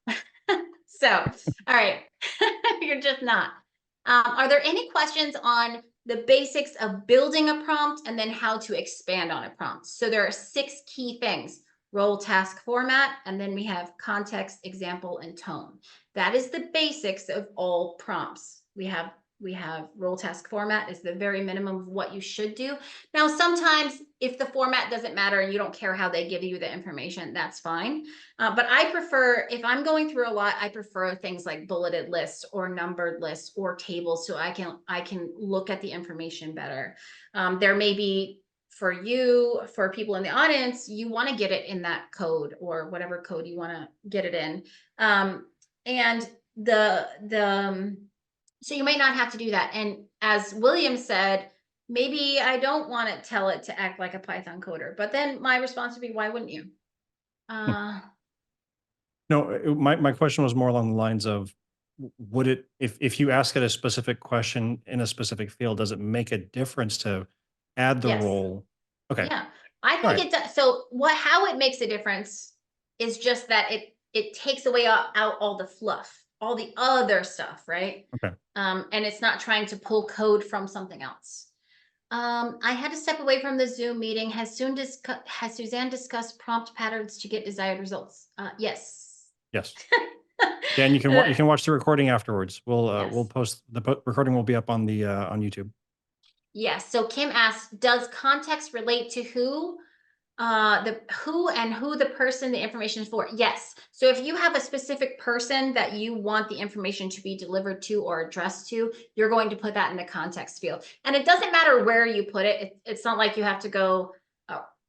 B: So, all right, you're just not. Are there any questions on the basics of building a prompt and then how to expand on a prompt? So there are 6 key things: role, task, format, and then we have context, example, and tone. That is the basics of all prompts. We have role, task, format is the very minimum of what you should do. Now, sometimes if the format doesn't matter and you don't care how they give you the information, that's fine. But I prefer, if I'm going through a lot, I prefer things like bulleted lists or numbered lists or tables, so I can look at the information better. There may be, for people in the audience, you want to get it in that code or whatever code you want to get it in. And so you might not have to do that. And as William said, maybe I don't want to tell it to act like a Python coder, but then my response would be, why wouldn't you?
A: No, my question was more along the lines of, would it, if you ask it a specific question in a specific field, does it make a difference to add the
B: Yes.
A: role? Okay.
B: Yeah, I think it does. So how it makes a difference is just that it takes away out all the fluff, all the other stuff, right?
A: Okay.
B: And it's not trying to pull code from something else. I had to step away from the Zoom meeting. Has Suzanne discussed prompt patterns to get desired results? Yes.
A: Yes. Yeah, and you can watch the recording afterwards.
B: Yes.
A: We'll post the recording will be up on the on YouTube.
B: Yes. So Kim asks, does context relate to who the person the information is for? Yes. So if you have a specific person that you want the information to be delivered to or addressed to, you're going to put that in the context field. And it doesn't matter where you put it. It's not like you have to go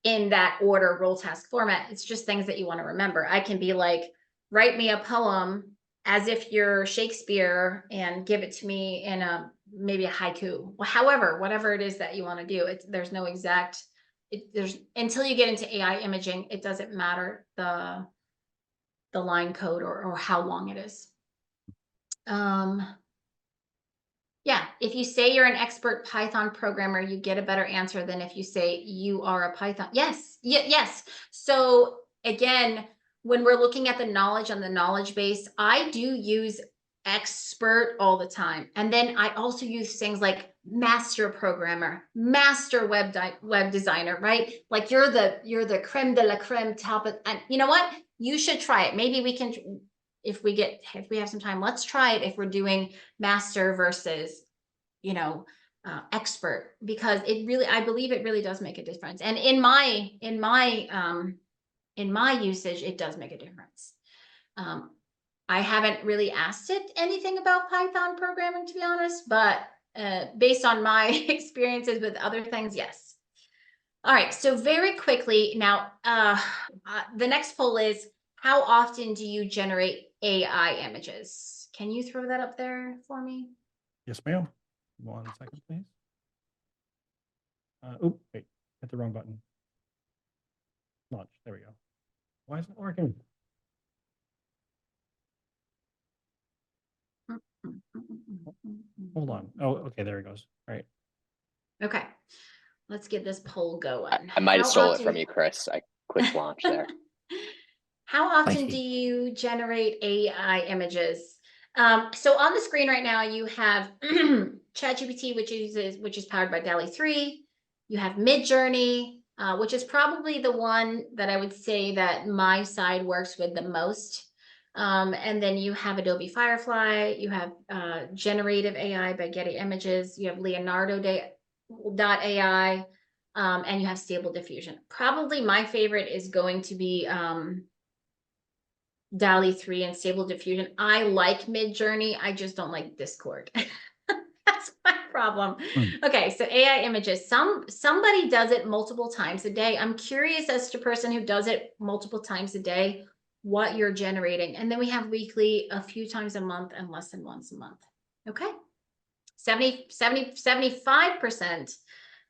B: in that order, role, task, format. It's just things that you want to remember. I can be like, write me a poem as if you're Shakespeare and give it to me in maybe a haiku. However, whatever it is that you want to do, there's no exact. There's until you get into AI imaging, it doesn't matter the line code or how long it is. Yeah, if you say you're an expert Python programmer, you get a better answer than if you say you are a Python. Yes, yes. So again, when we're looking at the knowledge on the knowledge base, I do use expert all the time. And then I also use things like master programmer, master web designer, right? Like you're the creme de la creme top of, and you know what? You should try it. Maybe we can, if we have some time, let's try it if we're doing master versus, expert, because I believe it really does make a difference. And in my usage, it does make a difference. I haven't really asked it anything about Python programming, to be honest, but based on my experiences with other things, yes. All right, so very quickly now, the next poll is, how often do you generate AI images? Can you throw that up there for me?
A: Yes, ma'am. 1 second, please. Oh, wait, hit the wrong button. Launch. There we go. Why isn't it working? Hold on. Oh, okay, there it goes. All right.
B: Okay, let's get this poll going.
C: I might have stole it from you, Chris. I clicked launch there.
B: How often do you generate AI images? So on the screen right now, you have ChatGPT, which is powered by DALL-E 3. You have Midjourney, which is probably the one that I would say that my side works with the most. And then you have Adobe Firefly, you have Generative AI by Getty Images, you have Leonardo.ai, and you have Stable Diffusion. Probably my favorite is going to be DALL-E 3 and Stable Diffusion. I like Midjourney, I just don't like Discord. That's my problem. Okay, so AI images. Somebody does it multiple times a day. I'm curious as to person who does it multiple times a day, what you're generating. And then we have weekly, a few times a month, and less than once a month. Okay. 75%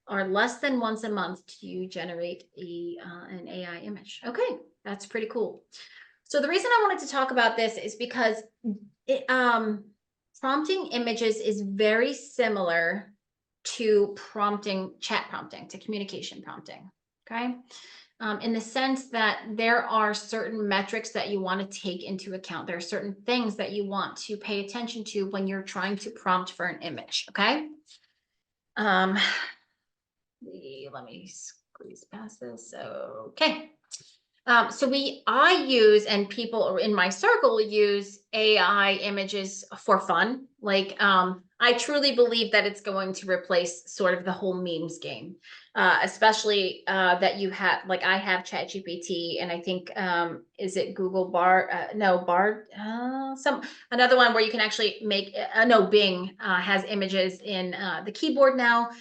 B: are less than once a month to generate an AI image. Okay, that's pretty cool. So the reason I wanted to talk about this is because prompting images is very similar to chat prompting, to communication prompting, okay? In the sense that there are certain metrics that you want to take into account. There are certain things that you want to pay attention to when you're trying to prompt for an image, okay? Let me squeeze past this. Okay. So I use, and people in my circle use AI images for fun. Like, I truly believe that it's going to replace sort of the whole memes game, especially that you have, like I have ChatGPT, and I think, is it Google Bard? No, Bard, another one where you can actually make, no, Bing has images in the keyboard now.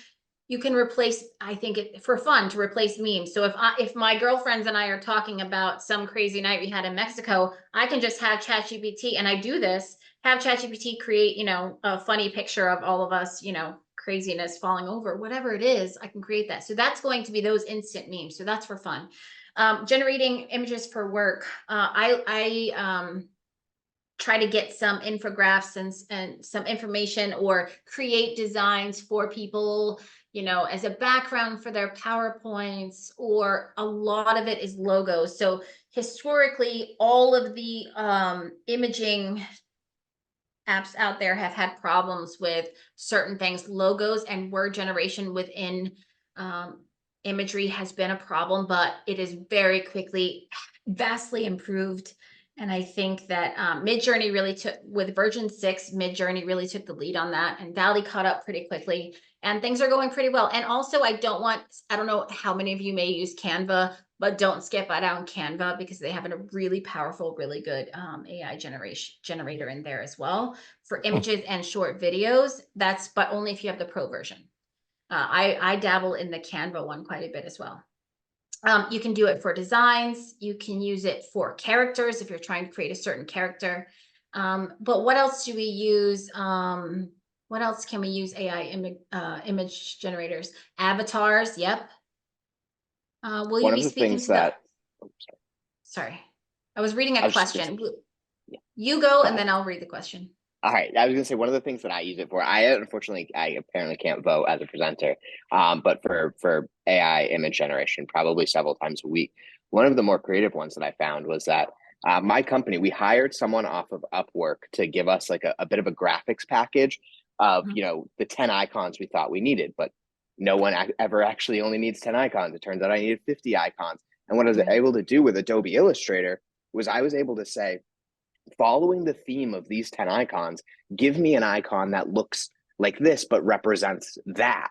B: You can replace, I think for fun, to replace memes. So if my girlfriends and I are talking about some crazy night we had in Mexico, I can just have ChatGPT, and I do this, have ChatGPT create, a funny picture of all of us, craziness falling over, whatever it is, I can create that. So that's going to be those instant memes. So that's for fun. Generating images for work. I try to get some infographics and some information, or create designs for people, as a background for their PowerPoints, or a lot of it is logos. So historically, all of the imaging apps out there have had problems with certain things. Logos and word generation within imagery has been a problem, but it is very quickly, vastly improved. And I think that Midjourney really took, with version 6, Midjourney really took the lead on that, and DALL-E caught up pretty quickly, and things are going pretty well. And also, I don't know how many of you may use Canva, but don't skip out on Canva, because they have a really powerful, really good AI generator in there as well for images and short videos. But only if you have the pro version. I dabble in the Canva one quite a bit as well. You can do it for designs. You can use it for characters if you're trying to create a certain character. But what else do we use? What else can we use AI image generators? Avatars, yep. Will you be speaking to that? Sorry, I was reading a question. You go, and then I'll read the question.
C: All right. I was going to say, one of the things that I use it for, I apparently can't vote as a presenter, but for AI image generation, probably several times a week. One of the more creative ones that I found was that my company, we hired someone off of Upwork to give us like a bit of a graphics package of, the 10 icons we thought we needed, but no one ever actually only needs 10 icons. It turns out I needed 50 icons. And what I was able to do with Adobe Illustrator was I was able to say, following the theme of these 10 icons, give me an icon that looks like this, but represents that.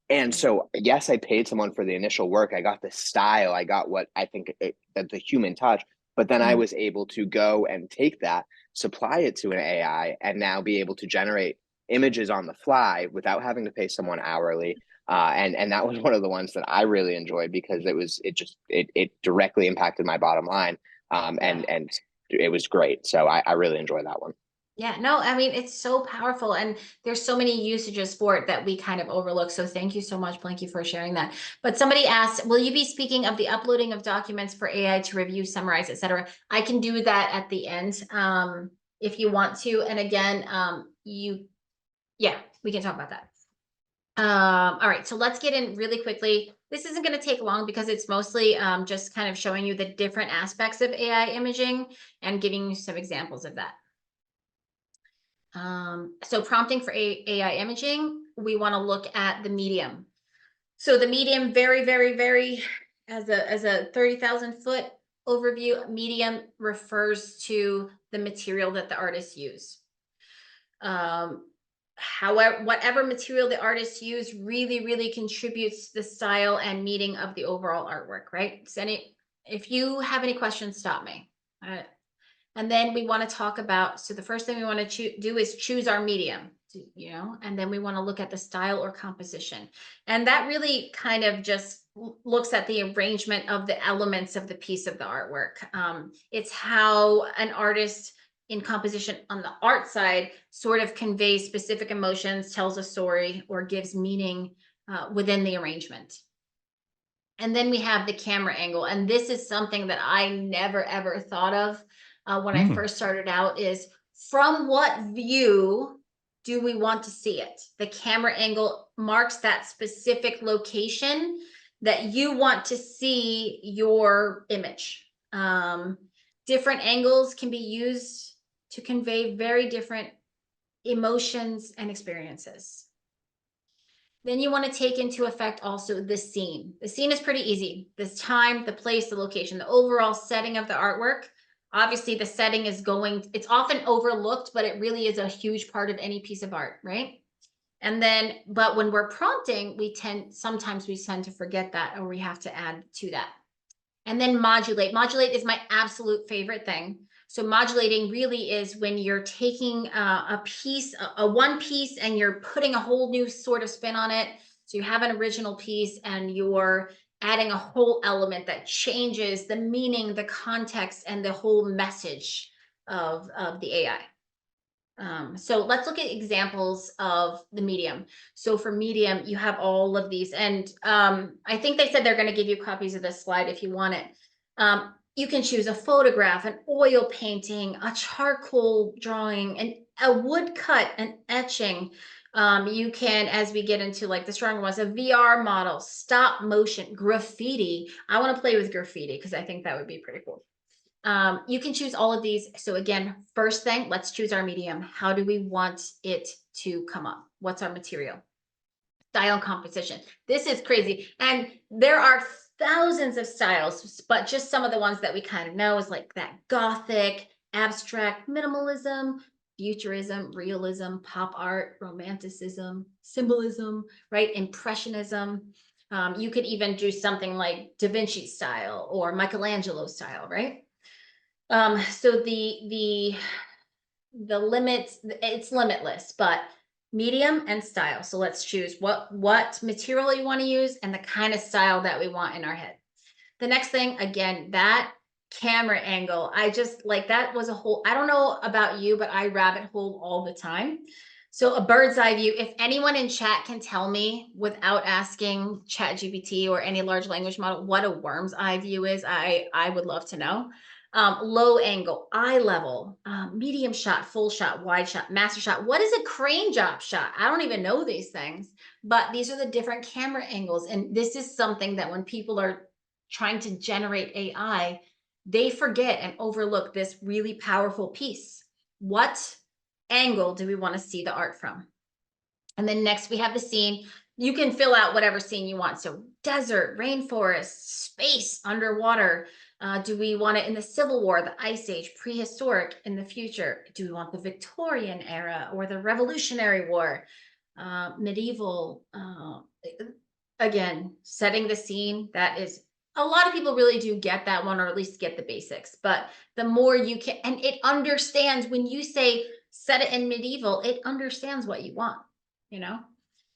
C: And so, yes, I paid someone for the initial work. I got the style. I got what I think the human touch. But then I was able to go and take that, supply it to an AI, and now be able to generate images on the fly without having to pay someone hourly. And that was one of the ones that I really enjoyed, because it directly impacted my bottom line. And it was great. So I really enjoyed that one.
B: Yeah, no, I mean, it's so powerful, and there's so many usages for it that we kind of overlook. So thank you so much, Blanky, for sharing that. But somebody asked, will you be speaking of the uploading of documents for AI to review, summarize, etc.? I can do that at the end if you want to. And again, we can talk about that. All right, so let's get in really quickly. This isn't going to take long, because it's mostly just kind of showing you the different aspects of AI imaging and giving you some examples of that. So prompting for AI imaging, we want to look at the medium. So the medium, very, very, very as a 30,000 foot overview, medium refers to the material that the artist used. However, whatever material the artist used really contributes to the style and meaning of the overall artwork, right? So if you have any questions, stop me. And then we want to talk about, so the first thing we want to do is choose our medium, you know, and then we want to look at the style or composition. And that really kind of just looks at the arrangement of the elements of the piece of the artwork. It's how an artist in composition on the art side sort of conveys specific emotions, tells a story, or gives meaning within the arrangement. And then we have the camera angle. And this is something that I never, ever thought of when I first started out, is from what view do we want to see it? The camera angle marks that specific location that you want to see your image. Different angles can be used to convey very different emotions and experiences. Then you want to take into effect also the scene. The scene is pretty easy. This time, the place, the location, the overall setting of the artwork. Obviously, the setting is it's often overlooked, but it really is a huge part of any piece of art, right? And then, but when we're prompting, sometimes we tend to forget that, or we have to add to that. And then modulate. Modulate is my absolute favorite thing. So modulating really is when you're taking a piece, a one piece, and you're putting a whole new sort of spin on it. So you have an original piece and you're adding a whole element that changes the meaning, the context, and the whole message of the AI. So let's look at examples of the medium. So for medium, you have all of these. And I think they said they're going to give you copies of this slide if you want it. You can choose a photograph, an oil painting, a charcoal drawing, and a woodcut, an etching. You can, as we get into like the stronger ones, a VR model, stop motion, graffiti. I want to play with graffiti because I think that would be pretty cool. You can choose all of these. So again, first thing, let's choose our medium. How do we want it to come up? What's our material? Style and composition. This is crazy. And there are thousands of styles, but just some of the ones that we kind of know is like that Gothic, abstract, minimalism, futurism, realism, pop art, romanticism, symbolism, right? Impressionism. You could even do something like Da Vinci style or Michelangelo style, right? So the limits, it's limitless, but medium and style. So let's choose what material you want to use and the kind of style that we want in our head. The next thing, again, that camera angle, I just like, that was a whole, I don't know about you, but I rabbit hole all the time. So a bird's eye view, if anyone in chat can tell me without asking ChatGPT or any large language model what a worm's eye view is, I would love to know. Low angle, eye level, medium shot, full shot, wide shot, master shot. What is a crane job shot? I don't even know these things, but these are the different camera angles. And this is something that when people are trying to generate AI, they forget and overlook this really powerful piece. What angle do we want to see the art from? And then next we have the scene. You can fill out whatever scene you want. So desert, rainforest, space, underwater. Do we want it in the Civil War, the Ice Age, prehistoric, in the future? Do we want the Victorian era or the Revolutionary War, medieval? Again, setting the scene, that is, a lot of people really do get that one, or at least get the basics. But the more you can, and it understands when you say set it in medieval, it understands what you want, you know?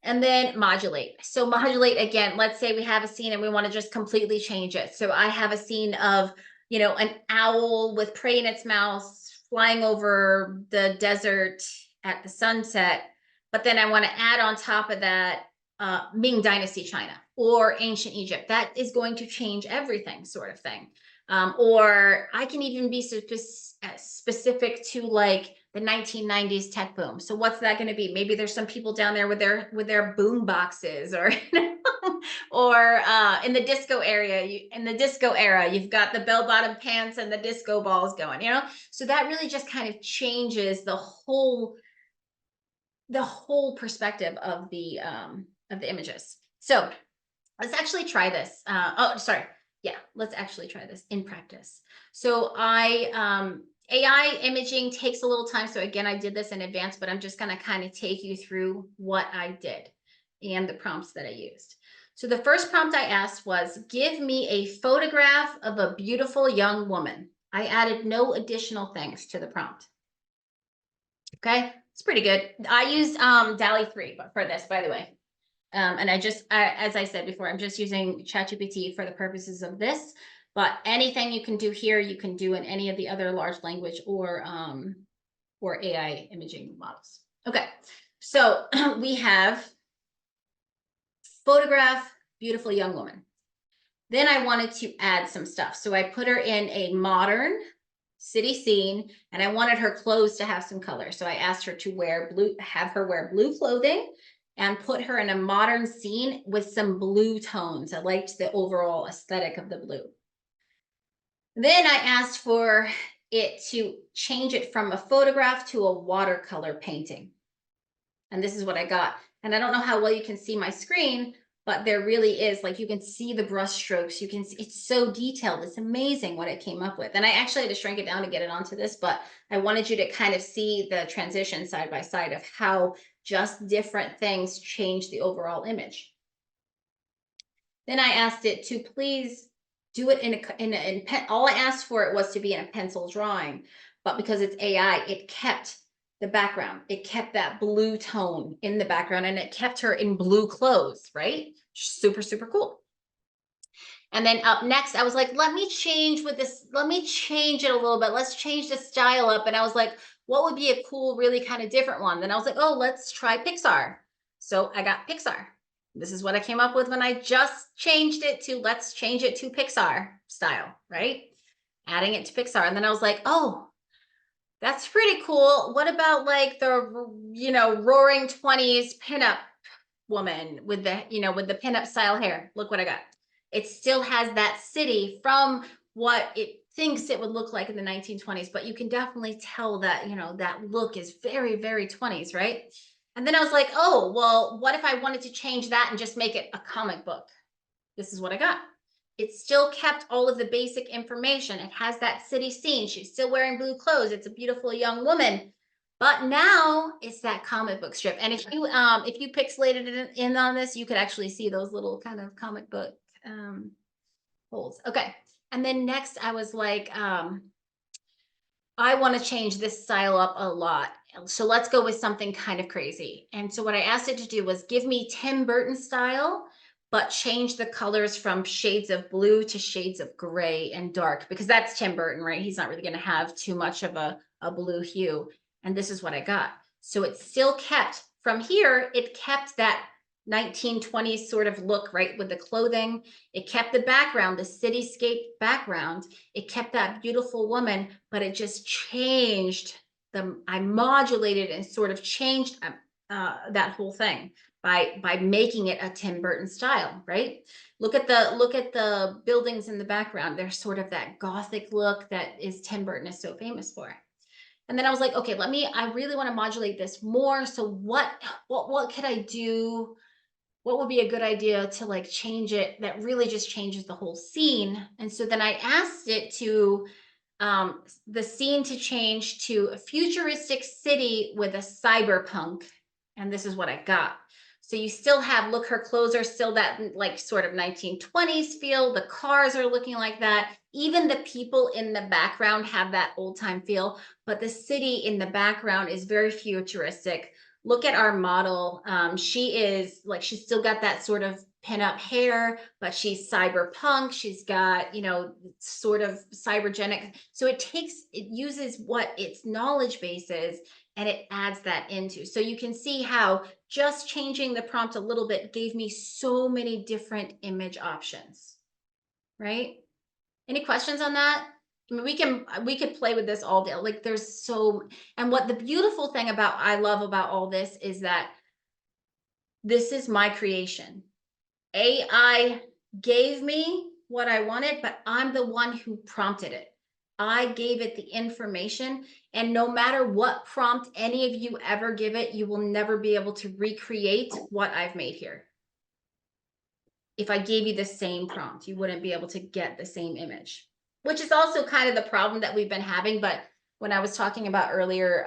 B: And then modulate. So modulate, again, let's say we have a scene and we want to just completely change it. So I have a scene of, you know, an owl with prey in its mouth flying over the desert at the sunset. But then I want to add on top of that Ming Dynasty China or ancient Egypt. That is going to change everything, sort of thing. Or I can even be specific to like the 1990s tech boom. So what's that going to be? Maybe there's some people down there with their boom boxes, or or in the disco area. In the disco era, you've got the bell-bottom pants and the disco balls going. You know, so that really just kind of changes the whole perspective of the images. So let's actually try this. Oh, sorry. Yeah, let's actually try this in practice. So AI imaging takes a little time. So again, I did this in advance, but I'm just going to kind of take you through what I did and the prompts that I used. So the first prompt I asked was, give me a photograph of a beautiful young woman. I added no additional things to the prompt. Okay, it's pretty good. I used DALL-E 3 for this, by the way. And as I said before, I'm just using ChatGPT for the purposes of this, but anything you can do here, you can do in any of the other large language or AI imaging models. Okay, so we have photograph, beautiful young woman. Then I wanted to add some stuff. So I put her in a modern city scene, and I wanted her clothes to have some color. So I asked her to have her wear blue clothing and put her in a modern scene with some blue tones. I liked the overall aesthetic of the blue. Then I asked for it to change it from a photograph to a watercolor painting. And this is what I got. And I don't know how well you can see my screen, but there really is, like, you can see the brush strokes. You can see it's so detailed. It's amazing what it came up with. And I actually had to shrink it down to get it onto this, but I wanted you to kind of see the transition side by side of how just different things change the overall image. Then I asked it to please do it in all I asked for it was to be in a pencil drawing, but because it's AI, it kept the background. It kept that blue tone in the background, and it kept her in blue clothes, right? Super, super cool. And then up next, I was like, let me change with this. Let me change it a little bit. Let's change the style up. And I was like, what would be a cool, really kind of different one? Then I was like, oh, let's try Pixar. So I got Pixar. This is what I came up with when I just changed it to, let's change it to Pixar style, right? Adding it to Pixar. And then I was like, oh, that's pretty cool. What about like the, roaring 20s pinup woman with the, with the pinup style hair? Look what I got. It still has that city from what it thinks it would look like in the 1920s, but you can definitely tell that, that look is very, very 20s, right? And then I was like, oh, well, what if I wanted to change that and just make it a comic book? This is what I got. It still kept all of the basic information. It has that city scene. She's still wearing blue clothes. It's a beautiful young woman. But now it's that comic book strip. And if you pixelated it in on this, you could actually see those little kind of comic book holes. Okay. And then next I was like, I want to change this style up a lot. So let's go with something kind of crazy. And so what I asked it to do was give me Tim Burton style, but change the colors from shades of blue to shades of gray and dark, because that's Tim Burton, right? He's not really going to have too much of a blue hue. And this is what I got. So it still kept, from here, it kept that 1920s sort of look, right, with the clothing. It kept the background, the cityscape background. It kept that beautiful woman, but it just changed I modulated and sort of changed that whole thing by making it a Tim Burton style, right? Look at the buildings in the background. They're sort of that Gothic look that is Tim Burton is so famous for. And then I was like, okay, I really want to modulate this more. So what could I do? What would be a good idea to like change it that really just changes the whole scene? And so then I asked it to the scene to change to a futuristic city with a cyberpunk. And this is what I got. So you still have, look, her clothes are still that like sort of 1920s feel. The cars are looking like that. Even the people in the background have that old time feel, but the city in the background is very futuristic. Look at our model. She's still got that sort of pinup hair, but she's cyberpunk. She's got, sort of cybergenic. So it uses what its knowledge base is, and it adds that into. So you can see how just changing the prompt a little bit gave me so many different image options, right? Any questions on that? I mean, we could play with this all day. Like and what the beautiful thing I love about all this is that this is my creation. AI gave me what I wanted, but I'm the one who prompted it. I gave it the information, and no matter what prompt any of you ever give it, you will never be able to recreate what I've made here. if I gave you the same prompt, you wouldn't be able to get the same image, which is also kind of the problem that we've been having. But when I was talking about earlier,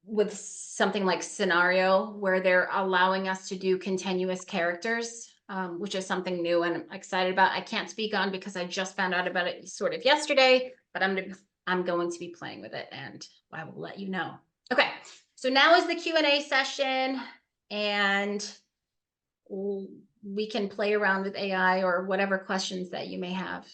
B: with something like scenario where they're allowing us to do continuous characters, which is something new and I'm excited about. I can't speak on because I just found out about it sort of yesterday, but I'm going to be playing with it and I will let you know. Okay, so now is the Q&A session, and we can play around with AI or whatever questions that you may have.